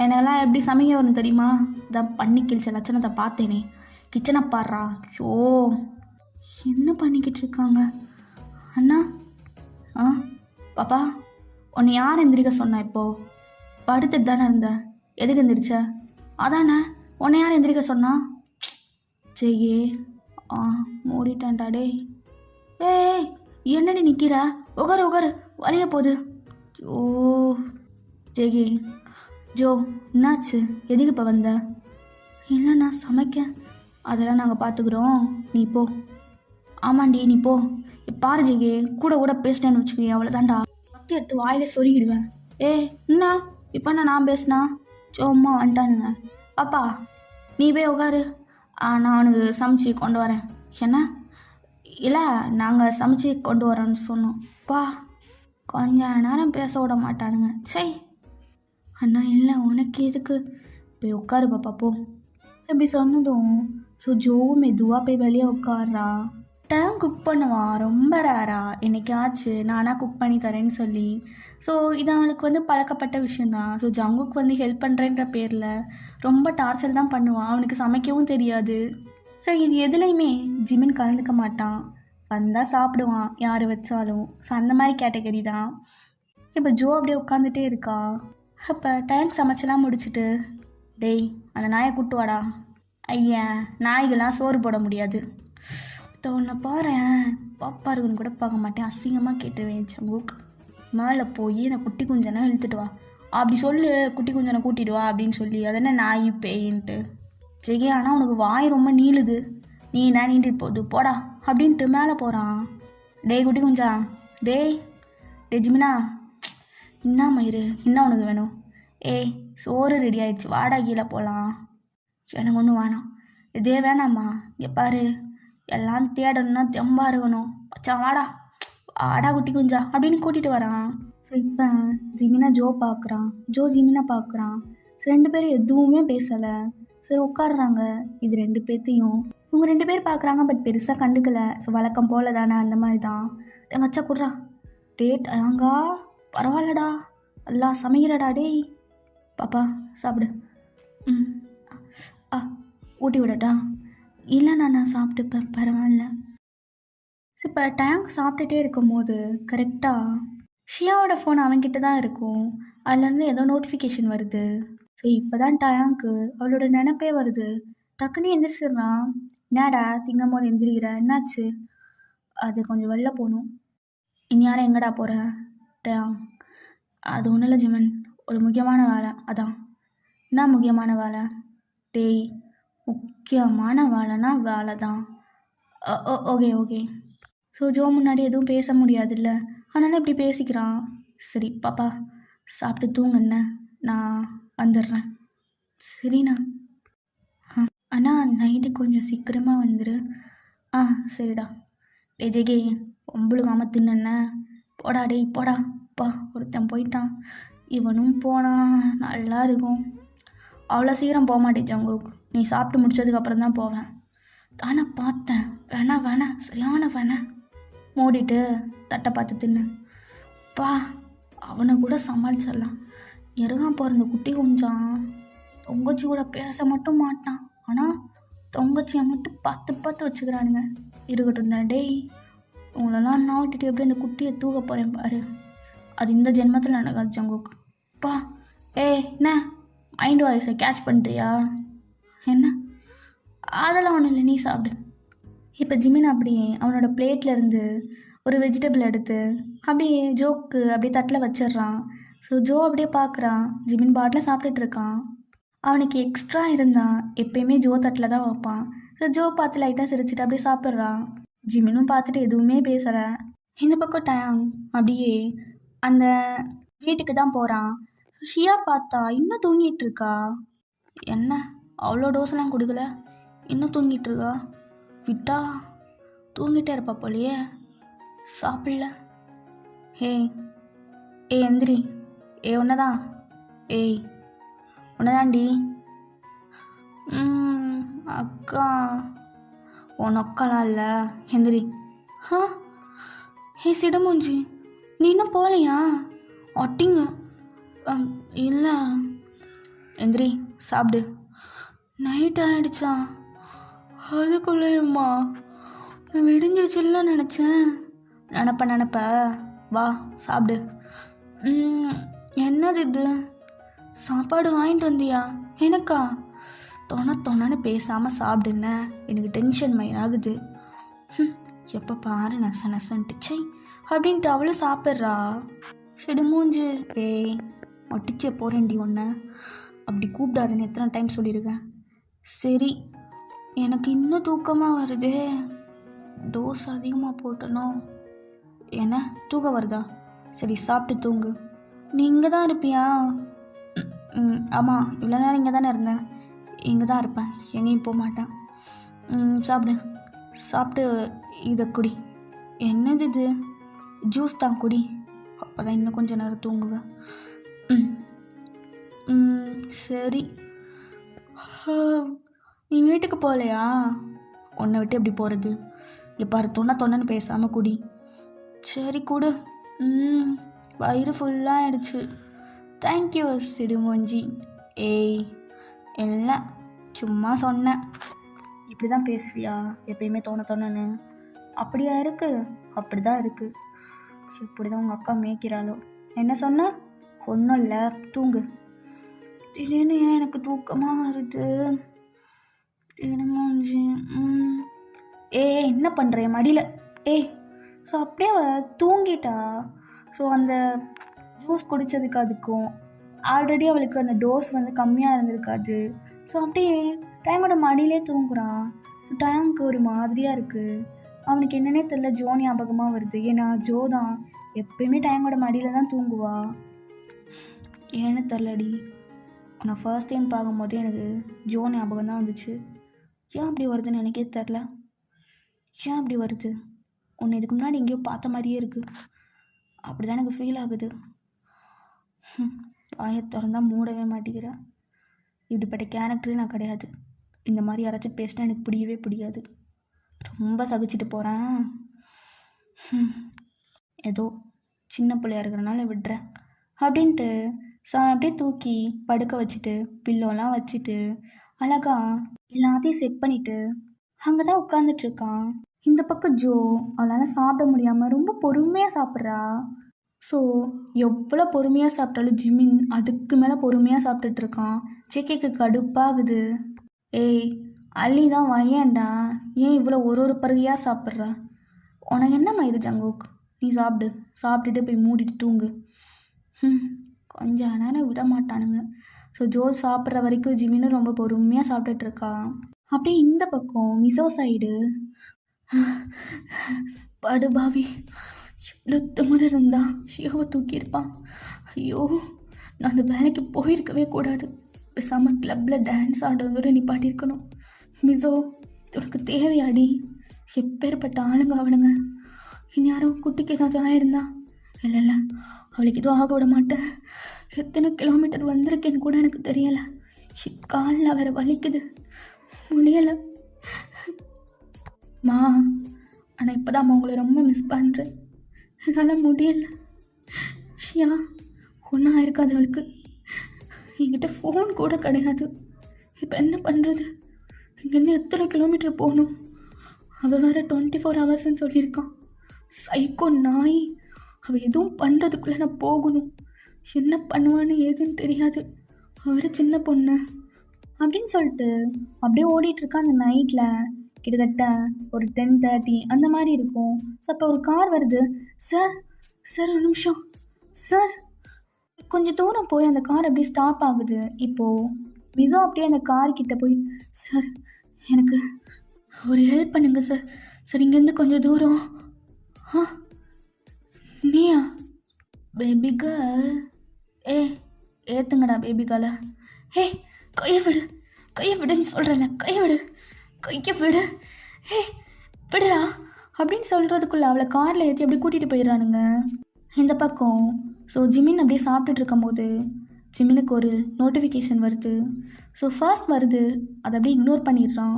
என்னெல்லாம் எப்படி சமைக்க வரும் தெரியுமா? இதான் பண்ணி கிழிச்ச லட்சணத்தை பார்த்தேனே. கிச்சனை பாடுறா. ஷோ, என்ன பண்ணிக்கிட்டு இருக்காங்க அண்ணா? ஆ பாப்பா, உன்னை யார் எந்திரிக்க சொன்னா? இப்போ படுத்துட்டு தானே இருந்த, எதுக்கு எந்திரிச்ச? அதானே, உன்னை யார் எந்திரிக்க சொன்னா? ஜெயே, ஆ மூடிட்டேன்டா டேய். ஏய், என்னடி நிற்கிற? உகாரு உகாரு, வலிய போகுது. ஓ ஜெகே, ஜோ என்னாச்சு? எதுக்கு இப்போ வந்த? இல்லைண்ணா சமைக்க. அதெல்லாம் நாங்கள் பார்த்துக்குறோம், நீ போ. ஆமாண்டி நீ போ. பாரு ஜெகே, கூட கூட பேசினேன்னு வச்சுக்கோங்க, அவ்வளோதான்டா. பத்து எடுத்து வாயில சொருகிடுவேன். என்ன இப்போ நான் பேசினா? சும்மா வந்துட்டானுங்க. பாப்பா நீ போய் உட்காரு, நான் அவனுக்கு சமைச்சு கொண்டு வரேன். என்ன? இல்லை, நாங்கள் சமைச்சு கொண்டு வரோன்னு சொன்னோம். பா, கொஞ்ச நேரம் பேச விட மாட்டானுங்க. சரி அண்ணா, இல்லை உனக்கு எதுக்கு? போய் உட்காரு பாப்பா போ. அப்படி சொன்னதும் ஜோவும் மெதுவாக போய் வெளியே உட்கார்றா. டைம் குக் பண்ணுவான், ரொம்ப ரேரா என்னைக்காச்சு நானாக குக் பண்ணி தரேன்னு சொல்லி. ஸோ இது அவனுக்கு பழக்கப்பட்ட விஷயந்தான். ஸோ ஜங்குக்கு ஹெல்ப் பண்ணுறேன்ற பேரில் ரொம்ப டார்ச்சர் தான் பண்ணுவான். அவனுக்கு சமைக்கவும் தெரியாது. ஸோ இது எதுலேயுமே ஜிமின் கலந்துக்க மாட்டான். வந்தால் சாப்பிடுவான் யார் வச்சாலும். ஸோ அந்த மாதிரி கேட்டகரி தான். இப்போ ஜோ அப்படியே உட்காந்துட்டே இருக்கா. அப்போ டைம் சமைச்செல்லாம் முடிச்சுட்டு, டேய் அந்த நாயை கூட்டு வாடா. ஐயா, நாய்கள்லாம் சோறு போட முடியாது. உன்னை பாரு, பாப்பா இருக்குன்னு கூட பார்க்க மாட்டேன், அசிங்கமாக கேட்டுருவேன். சங்குக், மேலே போய் நான் குட்டி குஞ்சனை இழுத்துட்டு வா, அப்படி சொல்லு. குட்டி குஞ்சனை கூட்டிட்டு வா அப்படின்னு சொல்லி. அது என்ன நாய் பேயின்ட்டு. ஜெகே, ஆனால் உனக்கு வாய் ரொம்ப நீளுது, நீ என்ன நீண்டிட்டு போகுது போடா அப்படின்ட்டு மேலே போகிறான். டேய் குட்டி குஞ்சா, டேய் ஜிமினா, என்ன மயிறு, என்ன உனக்கு வேணும்? ஏய், சோறு ரெடி ஆயிடுச்சு, வாடா கீழே போகலாம். எனக்கு ஒன்றும் வேணாம். இதே வேணாம்மா, இங்கே பாரு, எல்லாம் தேடணும்னா தெம்பா இருக்கணும். மச்சான் வாடா, வாடா குட்டி குஞ்சா அப்படின்னு கூட்டிகிட்டு வரான். ஸோ இப்போ ஜிமினா ஜோ பார்க்குறான், ஜோ ஜிமினா பார்க்குறான். ஸோ 2 பேரும் எதுவுமே பேசலை. சரி உட்காடுறாங்க. இது 2 பேர்த்தையும் இவங்க 2 பேர் பார்க்குறாங்க, பட் பெருசாக கண்டுக்கலை. ஸோ வழக்கம் போல தானே, அந்த மாதிரி தான். மச்சா குட்றா. டேட் அழங்கா, பரவாயில்லடா, நல்லா சமைக்கிறடா. டேய் பாப்பா சாப்பிடு. ஊட்டி விடட்டா? இல்லை நான் சாப்பிட்டுப்பேன், பரவாயில்ல. இப்போ டேங்க் சாப்பிட்டுட்டே இருக்கும்போது கரெக்டாக ஷியாவோட ஃபோன் அவன்கிட்ட தான் இருக்கும். அதுலேருந்து ஏதோ நோட்டிஃபிகேஷன் வருது. ஸோ இப்போ தான் டேங்க்கு அவளோட நினப்பே வருது. டக்குன்னு எந்திரிச்சிடுறான். என்னடா திங்கும் போது எந்திரிக்கிற, என்னாச்சு? அது கொஞ்சம் வெளில போகணும். இனி யாரும் எங்கடா போகிற? டேங், அது ஒன்றும் இல்லை ஜிமன், ஒரு முக்கியமான வேலை, அதான். என்ன முக்கியமான வேலை? டேய், முக்கியமான வேலைனா வேலை தான். Okay okay. ஸோ ஜோ முன்னாடி எதுவும் பேச முடியாதுல்ல, அதனால் இப்படி பேசிக்கிறான். சரி பாப்பா சாப்பிட்டு தூங்குண்ண, நான் வந்துடுறேன். சரிண்ணா. அண்ணா நைட்டு கொஞ்சம் சீக்கிரமாக வந்துடு. சரிடா. டே ஜெகே, ஒம்பளுக்காம தின்னுண்ண, போடா டேய் போடா. அப்பா ஒருத்தன் போயிட்டான், இவனும் போனான், நல்லா இருக்கும். அவ்வளோ சீக்கிரம் போக மாட்டேன் ஜங்குக், நீ சாப்பிட்டு முடிச்சதுக்கப்புறம் தான் போவேன். தானே பார்த்தேன், வேணாம் சரியான வேணாம். மூடிட்டு தட்டை பார்த்து தின்னு. பா, அவனை கூட சமாளிச்சிடலாம். எருகான் போகிற குட்டி குஞ்சான், தொங்கச்சி கூட பேச மட்டும் மாட்டான், ஆனால் தொங்கச்சியை மட்டும் பார்த்து வச்சுக்கிறானுங்க. இருக்கட்டும் தான். டேய், உங்களெல்லாம் நான் விட்டுட்டு எப்படி அந்த குட்டியை தூக்க போகிறேன் பாரு. அது இந்த ஜென்மத்தில் நடக்காது ஜங்குக். பா, என்ன மைண்ட் வாய்ஸை கேட்ச் பண்ணுறியா? என்ன? அதெல்லாம் ஒன்றும் இல்லை, நீ சாப்பிடு. இப்போ ஜிமின் அப்படியே அவனோட பிளேட்லேருந்து ஒரு வெஜிடபிள் எடுத்து அப்படியே ஜோக்கு அப்படியே தட்டில் வச்சிட்றான். ஸோ ஜோ அப்படியே பார்க்குறான், ஜிமின் பாட்டில் சாப்பிட்டுட்டு இருக்கான். அவனுக்கு எக்ஸ்ட்ரா இருந்தால் எப்பயுமே ஜோ தட்டில் தான் வைப்பான். ஸோ ஜோ பார்த்து லைட்டாக சிரிச்சிட்டு அப்படியே சாப்பிட்றான். ஜிமினும் பார்த்துட்டு எதுவுமே பேசலை. இந்த பக்கம் டேங் அப்படியே அந்த வீட்டுக்கு தான் போகிறான். ஷியா பார்த்தா இன்னும் தூங்கிட்டு இருக்கா. என்ன அவ்வளோ டோஸ்லாம் கொடுக்கல, இன்னும் தூங்கிட்டு இருக்கா? விட்டா தூங்கிட்டே இருப்பா போலையே, சாப்பிடல. எந்திரி. ஒன்னதான். ஒன்னதாண்டி. அக்கா, உன் அக்காலாம் இல்லை, எந்திரி. சிடமூஞ்சி, நீ இன்னும் போகலையா? ஒட்டிங்க, இல்லை எந்திரி சாப்பிடு. நைட் ஆகிடுச்சா? அதுக்குள்ளேயும்மா? நான் விடிஞ்சிருச்சுல்ல நினச்சேன். நினப்ப வா சாப்பிடு. என்னது இது? சாப்பாடு வாங்கிட்டு வந்தியா? எனக்கா? தொணன்னு பேசாமல் சாப்பிடுன்ன. எனக்கு டென்ஷன் ஆகுது. எப்போ பாரு நசன்ட்டு சை அப்படின்ட்டு அவளும் சாப்பிட்றா. சிடுமூஞ்சு. ஏய் ஒட்டிச்சே போகிறேன்டி ஒன்று. அப்படி கூப்பிடாதுன்னு எத்தனை டைம் சொல்லியிருக்கேன். சரி, எனக்கு இன்னும் தூக்கமாக வருதே. டோஸ் அதிகமாக போட்டனோ? என்ன தூக்கம் வருதா? சரி சாப்பிட்டு தூங்கு. நீ இங்கே தான் இருப்பியா? ஆமாம், இவ்வளோ நேரம் இங்கே தானே இருந்தேன். இங்கே தான் இருப்பேன், எங்கேயும் போக மாட்டேன். சாப்பிட்டு இதை குடி. என்னது இது? ஜூஸ் தான், குடி. அப்போ தான் இன்னும் கொஞ்சம் நேரம் தூங்குவேன். சரி. நீ வீட்டுக்கு போகலையா? உன்னை விட்டு எப்படி போகிறது? எப்போ தொண்ணன்னு பேசாமல் குடி. சரி கொடு. வயிறு ஃபுல்லாக ஆயிடுச்சு. தேங்க்யூ சிடுமூஞ்சி. ஏய் இல்லை, சும்மா சொன்னேன். இப்படி தான் பேசுவியா எப்பயுமே தோணன்னு? அப்படியா இருக்குது? அப்படி தான் இருக்குது. இப்படி தான் உங்கள் அக்கா மேய்க்கிறாளோ. என்ன சொன்ன? ஒன்றும் இல்லை, தூங்கு. திடீர்னு ஏன் எனக்கு தூக்கமாக வருது? சிடுமூஞ்சி. என்ன பண்ணுறேன் மடியில்? ஸோ அப்படியே தூங்கிட்டா. ஸோ அந்த ஜூஸ் குடித்ததுக்கு அதுக்கும் ஆல்ரெடி அவளுக்கு அந்த டோஸ் கம்மியாக இருந்திருக்காது. ஸோ அப்படியே டேங்கோட மடியிலே தூங்குறான். ஸோ டேங்க்கு ஒரு மாதிரியாக இருக்குது. அவனுக்கு என்னன்னே தெரியல, ஜோ ஞாபகமாக வருது. ஏன்னா ஜோ தான் எப்பயுமே டேங்கோட மடியில் தான் தூங்குவா. ஏன்னு தெரிலடி, உன்னை ஃபர்ஸ்ட் டைம் பார்க்கும்போதே எனக்கு ஜோ ஞாபகம் தான் வந்துச்சு. ஏன் அப்படி வருதுன்னு எனக்கே தெரில. ஏன் அப்படி வருது? உன்னை இதுக்கு முன்னாடி எங்கேயோ பார்த்த மாதிரியே இருக்குது. அப்படி தான் எனக்கு ஃபீல் ஆகுது. வாயை திறந்தால் மூடவே மாட்டேங்கிறேன். இப்படிப்பட்ட கேரக்டரே நான் கிடையாது. இந்த மாதிரி யாராச்சும் பேசினா எனக்கு பிடிக்காது. ரொம்ப சகிச்சிட்டு போகிறேன். ஏதோ சின்ன பிள்ளையா இருக்கிறனால விடுறேன் அப்படின்ட்டு அப்படியே தூக்கி படுக்க வச்சுட்டு பில்லோலாம் வச்சுட்டு அழகா எல்லாத்தையும் செட் பண்ணிவிட்டு அங்கே தான் உட்காந்துட்ருக்கான். இந்த பக்கம் ஜோ அவளால் சாப்பிட முடியாமல் ரொம்ப பொறுமையாக சாப்பிட்றா. ஸோ எவ்வளோ பொறுமையாக சாப்பிட்டாலும் ஜிமின் அதுக்கு மேலே பொறுமையாக சாப்பிட்டுட்ருக்கான். ஜேகேக்கு கடுப்பாகுது. அள்ளி தான் வையேன்டா, ஏன் இவ்வளோ ஒரு பருகையாக சாப்பிட்ற? உனக்கு என்னம்மா இது ஜங்குக்? நீ சாப்பிட்டுட்டு போய் மூடிட்டு தூங்கு. கொஞ்சம் நேரம் விட மாட்டானுங்க. ஸோ ஜோ சாப்பிட்ற வரைக்கும் ஜிமினும் ரொம்ப பொறுமையாக சாப்பிட்டுட்ருக்கான். அப்படியே இந்த பக்கம் மிசோ சைடு படுபாவி இவ்வளோ திமிரு இருந்தா ஷியோவை தூக்கியிருப்பான். ஐயோ, நான் அந்த வேலைக்கு போயிருக்கவே கூடாது. பேசாமல் கிளப்பில் டான்ஸ் ஆடுறதோட நிப்பாட்டியிருக்கணும். மிசோ, உனக்கு தேவையாடி? எப்பேற்பட்ட ஆளுங்க அவனுங்க. இந்நேரம் குட்டிக்கு ஏதாவது ஆயிருந்தா? இல்லை, அவளுக்கு எதுவும் ஆக விட மாட்டேன். எத்தனை கிலோமீட்டர் வந்திருக்கேன்னு கூட எனக்கு தெரியலை. காலில் வேறு வலிக்குது, முடியலை. ஆனால் இப்போ தான் உங்களை ரொம்ப மிஸ் பண்ணுறேன். என்னால் முடியலை. ஷியா, ஒன்றா இருக்காது அவளுக்கு. என்கிட்ட ஃபோன் கூட கிடையாது. இப்போ என்ன பண்ணுறது? இங்கேருந்து எத்தனை கிலோமீட்டர் போகணும்? அவள் வேறு 24 ஹவர்ஸ்ன்னு சொல்லியிருக்கான். சைக்கோ நாய். அவள் எதுவும் பண்ணுறதுக்குள்ளே நான் போகணும். என்ன பண்ணுவான்னு எதுவும் தெரியாது. அவள் சின்ன பொண்ணு அப்படின்னு சொல்லிட்டு அப்படியே ஓடிட்டுருக்கா. அந்த நைட்டில் கிட்டத்தட்ட ஒரு 10:30 அந்த மாதிரி இருக்கும். ஸோ அப்போ ஒரு கார் வருது. சார் ஒரு நிமிஷம் சார். கொஞ்சம் தூரம் போய் அந்த கார் அப்படியே ஸ்டாப் ஆகுது. இப்போது மிசோ அப்படியே அந்த கார்கிட்ட போய், சார் எனக்கு ஒரு ஹெல்ப் பண்ணுங்க சார். சார் இங்கேருந்து கொஞ்சம் தூரம். நீயா பேபி கேர்ள்? ஏற்றுங்கடா பேபி கேர்ளை. கையை விடுன்னு சொல்கிறேன்ல, கையை விடு. விடுடா அப்படின்னு சொல்கிறதுக்குள்ளே அவளை காரில் ஏற்றி அப்படியே கூட்டிகிட்டு போயிடுறானுங்க. இந்த பக்கம் ஸோ ஜிமின் அப்படியே சாப்பிட்டுட்டு இருக்கும்போது ஜிமினுக்கு ஒரு நோட்டிஃபிகேஷன் வருது. ஸோ ஃபர்ஸ்ட் வருது, அதை அப்படியே இக்னோர் பண்ணிடுறான்.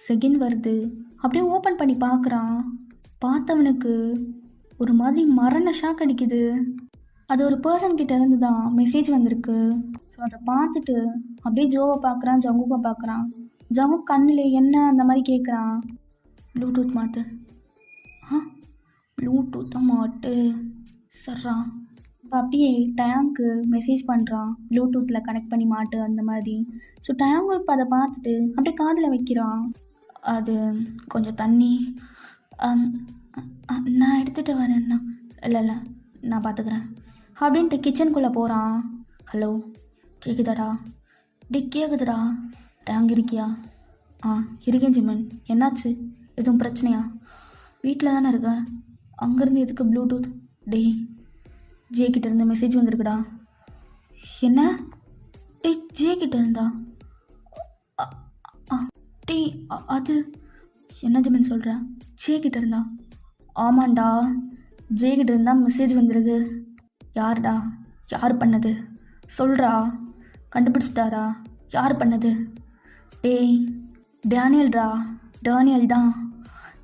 செகண்ட் வருது, அப்படியே ஓப்பன் பண்ணி பார்க்குறான். பார்த்தவனுக்கு ஒரு மாதிரி மரண ஷாக் அடிக்குது. அது ஒரு பர்சன் கிட்ட இருந்து தான் மெசேஜ் வந்திருக்கு. ஸோ அதை பார்த்துட்டு அப்படியே ஜோவை பார்க்குறான், ஜங்குக்கை பார்க்குறான். ஜங்கு கண்ணில் என்ன அந்த மாதிரி கேட்குறான். ப்ளூடூத் மாற்று. ஆ, ப்ளூடூத்தை மாட்டு சர்றா. இப்போ அப்படியே டேங்க்கு மெசேஜ் பண்ணுறான், ப்ளூடூத்தில் கனெக்ட் பண்ணி மாட்டு அந்த மாதிரி. ஸோ டேங்கு இப்போ அதை பார்த்துட்டு அப்படியே காதில் வைக்கிறான். அது கொஞ்சம் தண்ணி, அம், நான் எடுத்துகிட்டு வரேன்னா. இல்லை நான் பார்த்துக்கிறேன் அப்படின்ட்டு கிச்சனுக்குள்ளே போகிறான். ஹலோ, கேட்குதாடா? கேட்குதுடா. டேங் இருக்கியா? இருக்கேன் ஜிமன். என்னாச்சு? எதுவும் பிரச்சனையா? வீட்டில் தானே இருக்க. அங்கேருந்து எதுக்கு ப்ளூடூத்? டேய், ஜே கிட்ட இருந்து மெசேஜ் வந்திருக்குடா. என்ன? ஜே கிட்ட இருந்தா? டேய், அது என்ன ஜிமன் சொல்கிற? ஜே கிட்ட இருந்தா? ஆமாண்டா, ஜே கிட்ட இருந்தா மெசேஜ் வந்துருக்கு. யாருடா? யார் பண்ணது? சொல்கிறா. கண்டுபிடிச்சிட்டாரா? யார் பண்ணது? டேய், டேனியல்டா. டேனியல் தான்,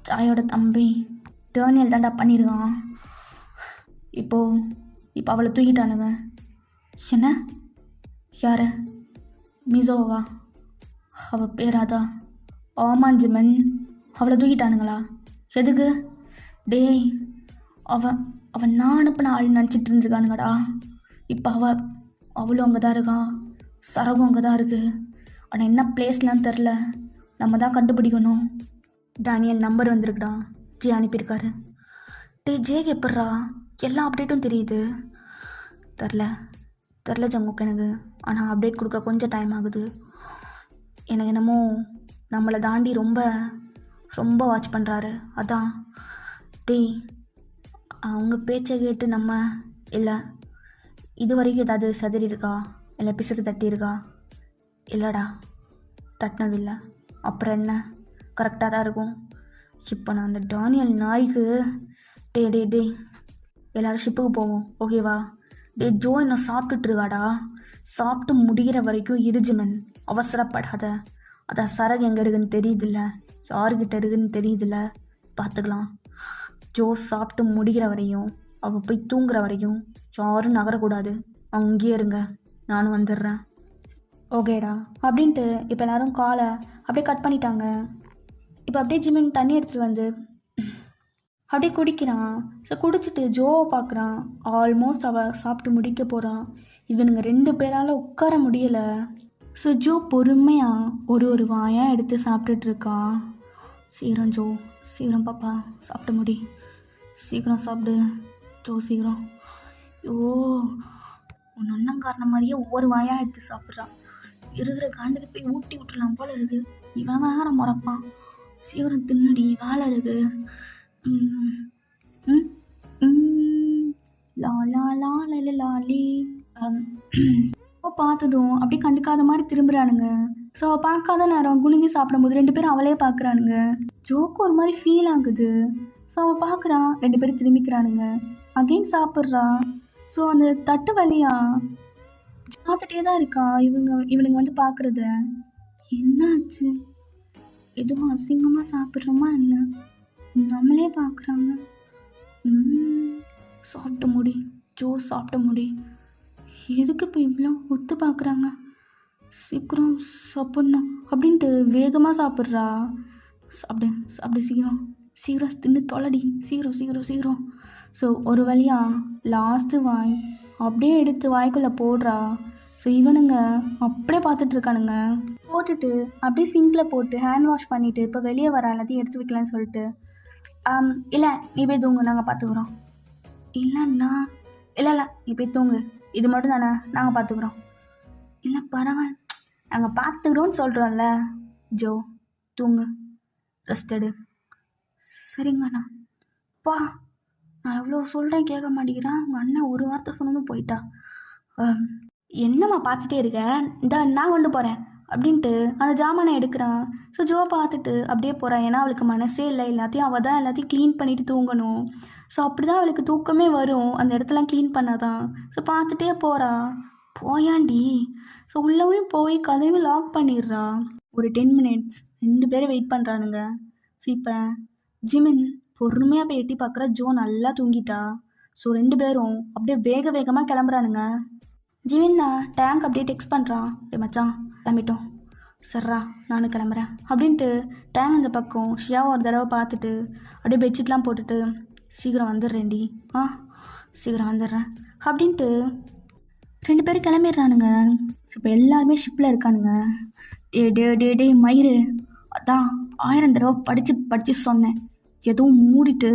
சாயோட தம்பி. டேனியல் தான்டா பண்ணியிருக்கான். இப்போ அவளை தூக்கிட்டானுங்க. என்ன? யார்? மிசோவா? அவள் பேராதா? ஆமாம் ஜிமன், அவளை தூக்கிட்டானுங்களா? எதுக்கு? டேய், அவன் நான் அனுப்பின ஆள் நினச்சிட்டு இருந்துருக்கானுங்கடா. இப்போ அவளும் அங்கே தான் இருக்கான், சரகும் அங்கே தான் இருக்குது. ஆனால் என்ன பிளேஸ்லாம் தெரில, நம்ம தான் கண்டுபிடிக்கணும். டேனியல் நம்பர் வந்திருக்குடா, ஜே அனுப்பியிருக்காரு. ஜேக்கு எப்பட்றா எல்லா அப்டேட்டும் தெரியுது? தெரில ஜங்குக்கு எனக்கு. ஆனால் அப்டேட் கொடுக்க கொஞ்சம் டைம் ஆகுது. எனக்கு என்னமோ நம்மளை தாண்டி ரொம்ப ரொம்ப வாட்ச் பண்ணுறாரு. அதான். அவங்க பேச்சை கேட்டு நம்ம இல்லை இது வரைக்கும் ஏதாவது சதறி இருக்கா, இல்லை பிசுறு தட்டி இருக்கா? இல்லைடா, தட்டினதில்லை. அப்புறம் என்ன, கரெக்டாக தான் இருக்கும். இப்போ நான் அந்த டானியல் நாய்க்கு டே எல்லோரும் ஷிப்புக்கு போவோம், ஓகேவா? ஜோ இன்னும் சாப்பிட்டுட்ருக்காடா. சாப்பிட்டு முடிகிற வரைக்கும் இருஜிமன், அவசரப்படாத. அதான் சரகு எங்கே இருக்குன்னு தெரியுதில்ல, யாருக்கிட்ட இருக்குன்னு தெரியுதில்ல, பார்த்துக்கலாம். ஜோ சாப்பிட்டு முடிகிற வரையும், அவள் போய் தூங்குற வரையும் யாரும் நகரக்கூடாது. அங்கேயே இருங்க, நானும் வந்துடுறேன். ஓகேடா அப்படின்ட்டு இப்போ எல்லோரும் காலை அப்படியே கட் பண்ணிட்டாங்க. இப்போ அப்படியே ஜிமின் தண்ணி எடுத்துகிட்டு வந்து அப்படியே குடிக்கிறான். ஸோ குடிச்சிட்டு ஜோவை பார்க்குறான். ஆல்மோஸ்ட் அவள் சாப்பிட்டு முடிக்க போகிறான். இவனுங்க 2 பேரால் உட்கார முடியலை. ஸோ ஜோ பொறுமையாக ஒரு வாயாக எடுத்து சாப்பிட்டுட்ருக்கான். சீக்கிரம் ஜோ, சீக்கிரம் பாப்பா, சாப்பிட முடி, சீக்கிரம் சாப்பிடு ஜோ, சீக்கிரம். உன் அண்ணங்காரன மாதிரியே ஒவ்வொரு வாயாக எடுத்து சாப்பிட்றான். இருக்கிற காண்டுக்கு போய் ஊட்டி விட்டுலாம் போல இருக்கு. இவன் வேற முறைப்பான். சீக்கிரம் தின்னடி, வேலை இருக்கு. லாலி பார்த்ததும் அப்படியே கண்டுக்காத மாதிரி திரும்புறானுங்க. ஸோ அவள் பார்க்காத நேரம் குனிஞ்சு சாப்பிடும்போது 2 பேரும் அவளே பார்க்குறானுங்க. ஜோக்கு ஒரு மாதிரி ஃபீல் ஆகுது. ஸோ அவள் பார்க்குறான், 2 பேரும் திரும்பிக்கிறானுங்க. அகைன் சாப்பிட்றா. ஸோ அந்த தட்டு வழியா பார்த்துட்டே தான் இருக்கா. இவனுங்க வந்து பார்க்குறத. என்னாச்சு, எதுவும் அசிங்கமாக சாப்பிட்றோமா என்ன? நம்மளே பார்க்குறாங்க. சாப்பிட்ட முடி ஜோ, சாப்பிட்ட முடி. எதுக்கு இப்போ இவ்வளோ ஒத்து பார்க்குறாங்க? சீக்கிரம் சாப்பிட்ணும் அப்படின்ட்டு வேகமாக சாப்பிட்றா. சாப்பிடு சீக்கிரம் தின்னு தொலைடி, சீக்கிரம். ஸோ ஒரு வழியாக லாஸ்ட்டு வாய் அப்படியே எடுத்து வாய்க்குள்ளே போடுறா. ஸோ இவனுங்க அப்படியே பார்த்துட்ருக்கானுங்க. போட்டுட்டு அப்படியே சிங்கில் போட்டு ஹேண்ட் வாஷ் பண்ணிவிட்டு இப்போ வெளியே வர எல்லாத்தையும் எடுத்து வைக்கலான்னு சொல்லிட்டு, இல்லை நீ போய் தூங்கு, நாங்கள் பார்த்துக்குறோம். இல்லைண்ணா. இல்லை நீ போய் தூங்கு, இது மட்டும் தானே, நாங்கள் பார்த்துக்குறோம். இல்லை பரவாயில்ல, நாங்கள் பார்த்துக்குறோன்னு சொல்கிறோம்ல. ஜோ தூங்கு, ரெஸ்ட் எடு. சரிங்கண்ணா. பா, நான் எவ்வளோ சொல்கிறேன் கேட்க மாட்டேங்கிறான். உங்கள் அண்ணன் ஒரு வார்த்தை சொன்னதும் போயிட்டா. என்னம்மா பார்த்துட்டே இருக்க, இந்த நான் கொண்டு போகிறேன் அப்படின்ட்டு அந்த ஜாமானை எடுக்கிறான். ஸோ ஜோ பார்த்துட்டு அப்படியே போகிறான். ஏன்னா அவளுக்கு மனசே இல்லை, அவள் தான் எல்லாத்தையும் க்ளீன் பண்ணிவிட்டு தூங்கணும். ஸோ அப்படி தான் அவளுக்கு தூக்கமே வரும், அந்த இடத்தெல்லாம் க்ளீன் பண்ணாதான். ஸோ பார்த்துட்டே போகிறா. போயாண்டி. ஸோ உள்ளவும் போய் கதவு லாக் பண்ணிடுறா. ஒரு 10 minutes 2 பேரும் வெயிட் பண்ணுறானுங்க. ஸோ இப்போ ஜிமின் பொறுமையாக போய் எட்டி பார்க்குறா. ஜோ நல்லா தூங்கிட்டா. ஸோ 2 பேரும் அப்படியே வேக வேகமாக கிளம்புறானுங்க. ஜிமின்னா டேங்க் அப்படியே டெக்ஸ்ட் பண்ணுறான், டே மச்சான் கிளம்பிட்டோம், சர்ரா நானும் கிளம்புறேன் அப்படின்ட்டு டேங்க் இந்த பக்கம் ஷியாவை ஒரு தடவை பார்த்துட்டு அப்படியே பெட்ஷீட்லாம் போட்டுட்டு சீக்கிரம் வந்துடுறேன்டி, சீக்கிரம் வந்துடுறேன் அப்படின்ட்டு 2 பேரும் கிளம்பிடுறானுங்க. ஸோ இப்போ எல்லாருமே ஷிப்பில் இருக்கானுங்க. டே மயிறு, அதான் 1000 தடவை படித்து சொன்னேன், எதுவும் மூடிட்டு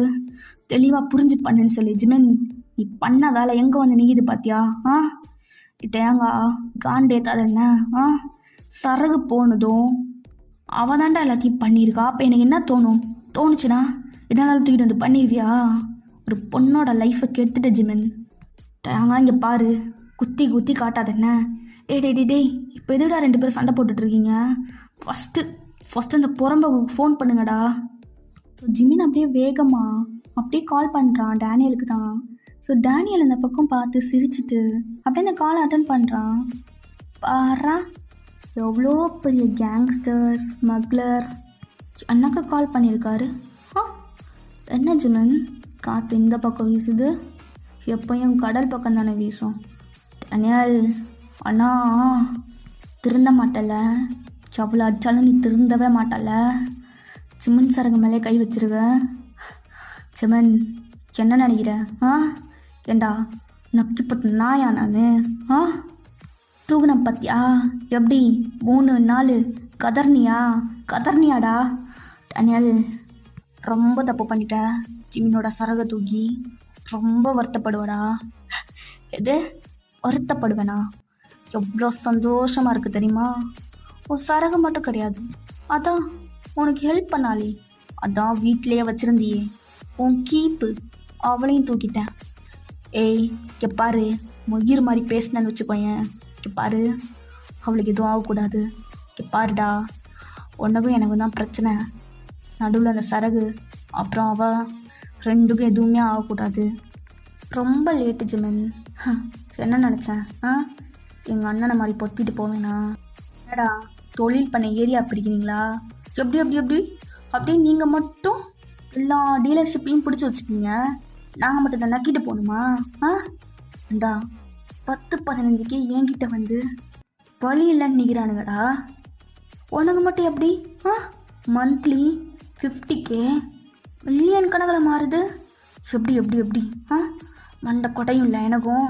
தெளிவாக புரிஞ்சு பண்ணுன்னு சொல்லி. ஜிமின், நீ பண்ண வேலை எங்கே வந்து நீக்குது பார்த்தியா? டேங்கா காண்டேத்தாது என்ன? சரகு போனதும் அவள் தாண்டா எல்லாத்தையும் பண்ணியிருக்கா. அப்போ எனக்கு என்ன தோணுச்சுன்னா என்னால் தூக்கிட்டு வந்து பண்ணிடுவியா? ஒரு பொண்ணோட லைஃப்பை கெடுத்துட்ட ஜிமின். டேங்கா இங்கே பாரு, குத்தி காட்டாது என்ன? டேய் இப்போ எதுடா 2 பேரும் சண்டை போட்டுட்ருக்கீங்க? ஃபஸ்ட்டு அந்த புறம்போக்கு ஃபோன் பண்ணுங்கடா. ஜிமின் அப்படியே வேகமாக அப்படியே கால் பண்ணுறான் டேனியலுக்கு தான். ஸோ டேனியல் அந்த பக்கம் பார்த்து சிரிச்சிட்டு அப்படியே அந்த காலை அட்டன் பண்ணுறான். பாரா, எவ்வளோ பெரிய கேங்ஸ்டர் ஸ்மக்லர் அண்ணாக்கு கால் பண்ணியிருக்காரு. என்ன ஜிமின், காற்று இந்த பக்கம் வீசுது, எப்பயும் கடல் பக்கம் தானே வீசும். டேனியல் அண்ணா திருந்த மாட்டல, எவ்வளோ அடித்தாலும் நீ திருந்தவே மாட்டல. ஜிமின் சரகு மேலே கை வச்சிருவ. ஜிமின் என்ன நினைக்கிற? ஏண்டா நக்கிப்பட்டு நாயா நான்? தூக்குன பத்தியா எப்படி 3 நாள் கதர்னியாடா? டேனியல் ரொம்ப தப்பு பண்ணிட்ட. ஜிமினோட சரகை தூக்கி ரொம்ப வருத்தப்படுவடா. எது வருத்தப்படுவேனா? எவ்வளோ சந்தோஷமாக இருக்குது தெரியுமா? உன் சரகு மட்டும் கிடையாது, அதான் உனக்கு ஹெல்ப் பண்ணாலே, அதான் வீட்டிலையே வச்சுருந்தியே உன் கீப்பு, அவளையும் தூக்கிட்டேன். ஏய் பாரு, மொயிர் மாதிரி பேசினேன்னு வச்சுக்கோயேன். பாரு, அவளுக்கு எதுவும் ஆகக்கூடாது. பாருடா, உனக்கும் எனக்கும் தான் பிரச்சனை, நடுவில் அந்த சரகு அப்புறம் அவள் 2க்கும் எதுவுமே ஆகக்கூடாது. ரொம்ப லேட்டு ஜிமின். என்ன நினச்சேன்? எங்கள் அண்ணனை மாதிரி பொத்திட்டு போவேனா? என்னடா தொழில் பண்ண ஏரியா பிடிக்கிறீங்களா? எப்படி அப்படியே நீங்கள் மட்டும் எல்லா டீலர்ஷிப்பையும் பிடிச்சி வச்சுப்பீங்க, நாங்கள் மட்டும் நக்கிட்டு போகணுமா? ஏண்டா 10-15K என்கிட்ட வந்து வழி இல்லைன்னு நிற்கிறானுங்கடா. உனக்கு மட்டும் எப்படி மந்த்லி 50K மில்லியன் கணக்கில் மாறுது? எப்படி மண்டை கொடையும் இல்லை எனக்கும்.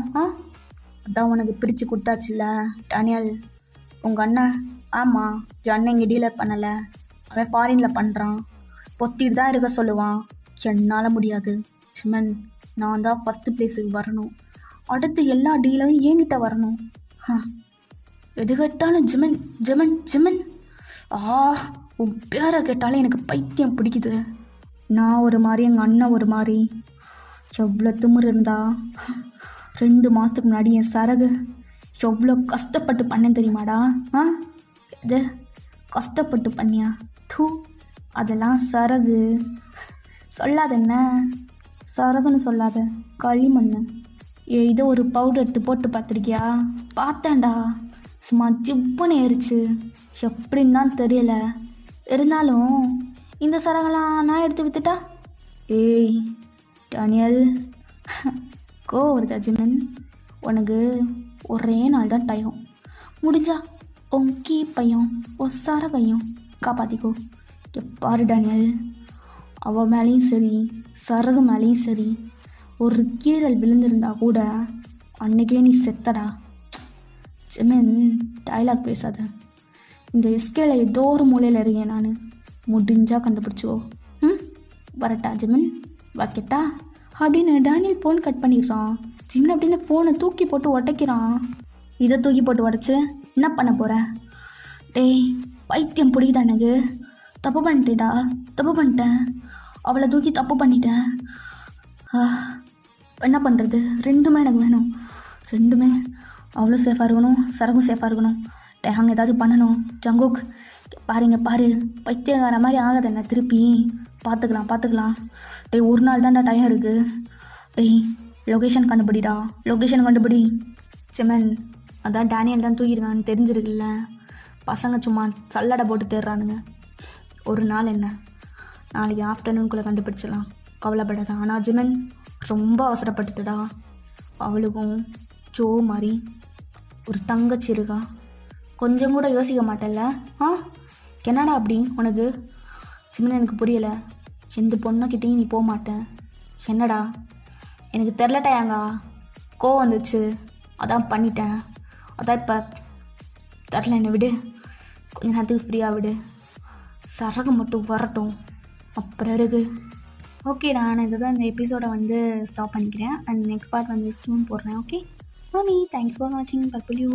அதான் உனக்கு பிரித்து கொடுத்தாச்சுல்ல டேனியல். உங்கள் அண்ணன், ஆமாம் என் அண்ணன் இங்கே டீலர் பண்ணலை, அவன் ஃபாரினில் பண்ணுறான், பொத்திட்டு தான் இருக்க சொல்லுவான். என்னால் முடியாது ஜிமின், நான் தான் ஃபஸ்ட்டு பிளேஸுக்கு வரணும், அடுத்து எல்லா டீலரும் என்கிட்ட வரணும். எது கேட்டாலும் ஜிமின். உன் பேரை கேட்டாலே எனக்கு பைத்தியம் பிடிக்குது. நான் ஒரு மாதிரி, எங்கள் அண்ணன் ஒரு மாதிரி. எவ்வளோ திமிரு இருந்தா 2 மாதத்துக்கு முன்னாடி என் சரகு எவ்வளோ கஷ்டப்பட்டு பண்ணேன் தெரியுமாடா? இது கஷ்டப்பட்டு பண்ணியா? அதெல்லாம் சரகு சொல்லாத என்ன, சரகுன்னு சொல்லாத, களிமண். இதை ஒரு பவுடர் எடுத்து போட்டு பார்த்துருக்கியா? பார்த்தேன்டா, சும்மா ஜிப்புன்னு ஏறிச்சு. எப்படின்னு தான் தெரியல. இருந்தாலும் இந்த சரகெல்லாம் நான் எடுத்து வித்துட்டா? ஏய் டேனியல், வருதா ஜிமின்? உனக்கு ஒரே நாள் தான் டைம், முடிஞ்சா உன் கீப்பையும் உன் சரகையும் காப்பாற்றிக்கோ. பாரு டேனியல், அவள் மேலேயும் சரி சரகு மேலேயும் சரி ஒரு கீரல் விழுந்திருந்தா கூட அன்னைக்கே நீ செத்தடா. ஜிமின் டைலாக் பேசாத. இந்த எஸ்கேல ஏதோ ஒரு மூலையில் இருக்கேன் நான், முடிஞ்சால் கண்டுபிடிச்சோ. வரட்டா ஜிமின், வைக்கட்டா அப்படின்னு டேனியல் ஃபோன் கட் பண்ணிடுறான். ஜிமின் அப்படின்னு ஃபோனை தூக்கி போட்டு உடைக்கிறான். இதை தூக்கி போட்டு உடச்சி என்ன பண்ண போகிறேன்? டேய் பைத்தியம் பிடிக்குதா எனக்கு? தப்பு பண்ணிட்டேன், அவளை தூக்கி தப்பு பண்ணிட்டேன். என்ன பண்ணுறது? 2மே எனக்கு வேணும். 2மே, அவளும் சேஃபாக இருக்கணும், சரகும் சேஃபாக இருக்கணும். டேங்க ஏதாவது பண்ணணும். ஜங்குக் பாரு, பைத்தியக்கார மாதிரி ஆகாத என்ன, திருப்பி பார்த்துக்கலாம். டேய் ஒரு நாள் தான்டா டைம் இருக்குது. டேய் லொக்கேஷன் கண்டுபிடி. ஜிமின், அதான் டேனியல் தான் தூக்கியிருக்கான்னு தெரிஞ்சிருக்குல்ல. பசங்க சும்மா சல்லடை போட்டு தேடுறானுங்க. ஒரு நாள் என்ன, நாளைக்கு ஆஃப்டர்நூனுக்குள்ளே கண்டுபிடிச்சிடலாம். கவலைப்படாத. ஆனால் ஜிமின் ரொம்ப அவசரப்பட்டுடா. அவளுக்கும் ஜோ மாதிரி ஒரு தங்கச்சி இருக்கா. கொஞ்சம் கூட யோசிக்க மாட்டேல்ல? என்னடா அப்படி உனக்கு? ஜிமின் எனக்கு புரியலை. எந்த பொண்ணுக்கிட்டேயும் நீ போக மாட்டேன். என்னடா? எனக்கு தெரிலட்டாயாங்க, கோவம் வந்துச்சு, அதான் பண்ணிட்டேன். அதான் இப்போ தெரில, என்னை விடு, கொஞ்ச நேரத்துக்கு ஃப்ரீயாக விடு. சரகு மட்டும் வரட்டும், அப்புறம் இருக்கு. ஓகேடா, நான் இதை தான் இந்த எபிசோடை ஸ்டாப் பண்ணிக்கிறேன். அண்ட் நெக்ஸ்ட் பார்ட் ஸ்டூன் போடுறேன். ஓகே மாமி, தேங்க்ஸ் ஃபார் வாட்சிங். Purple you.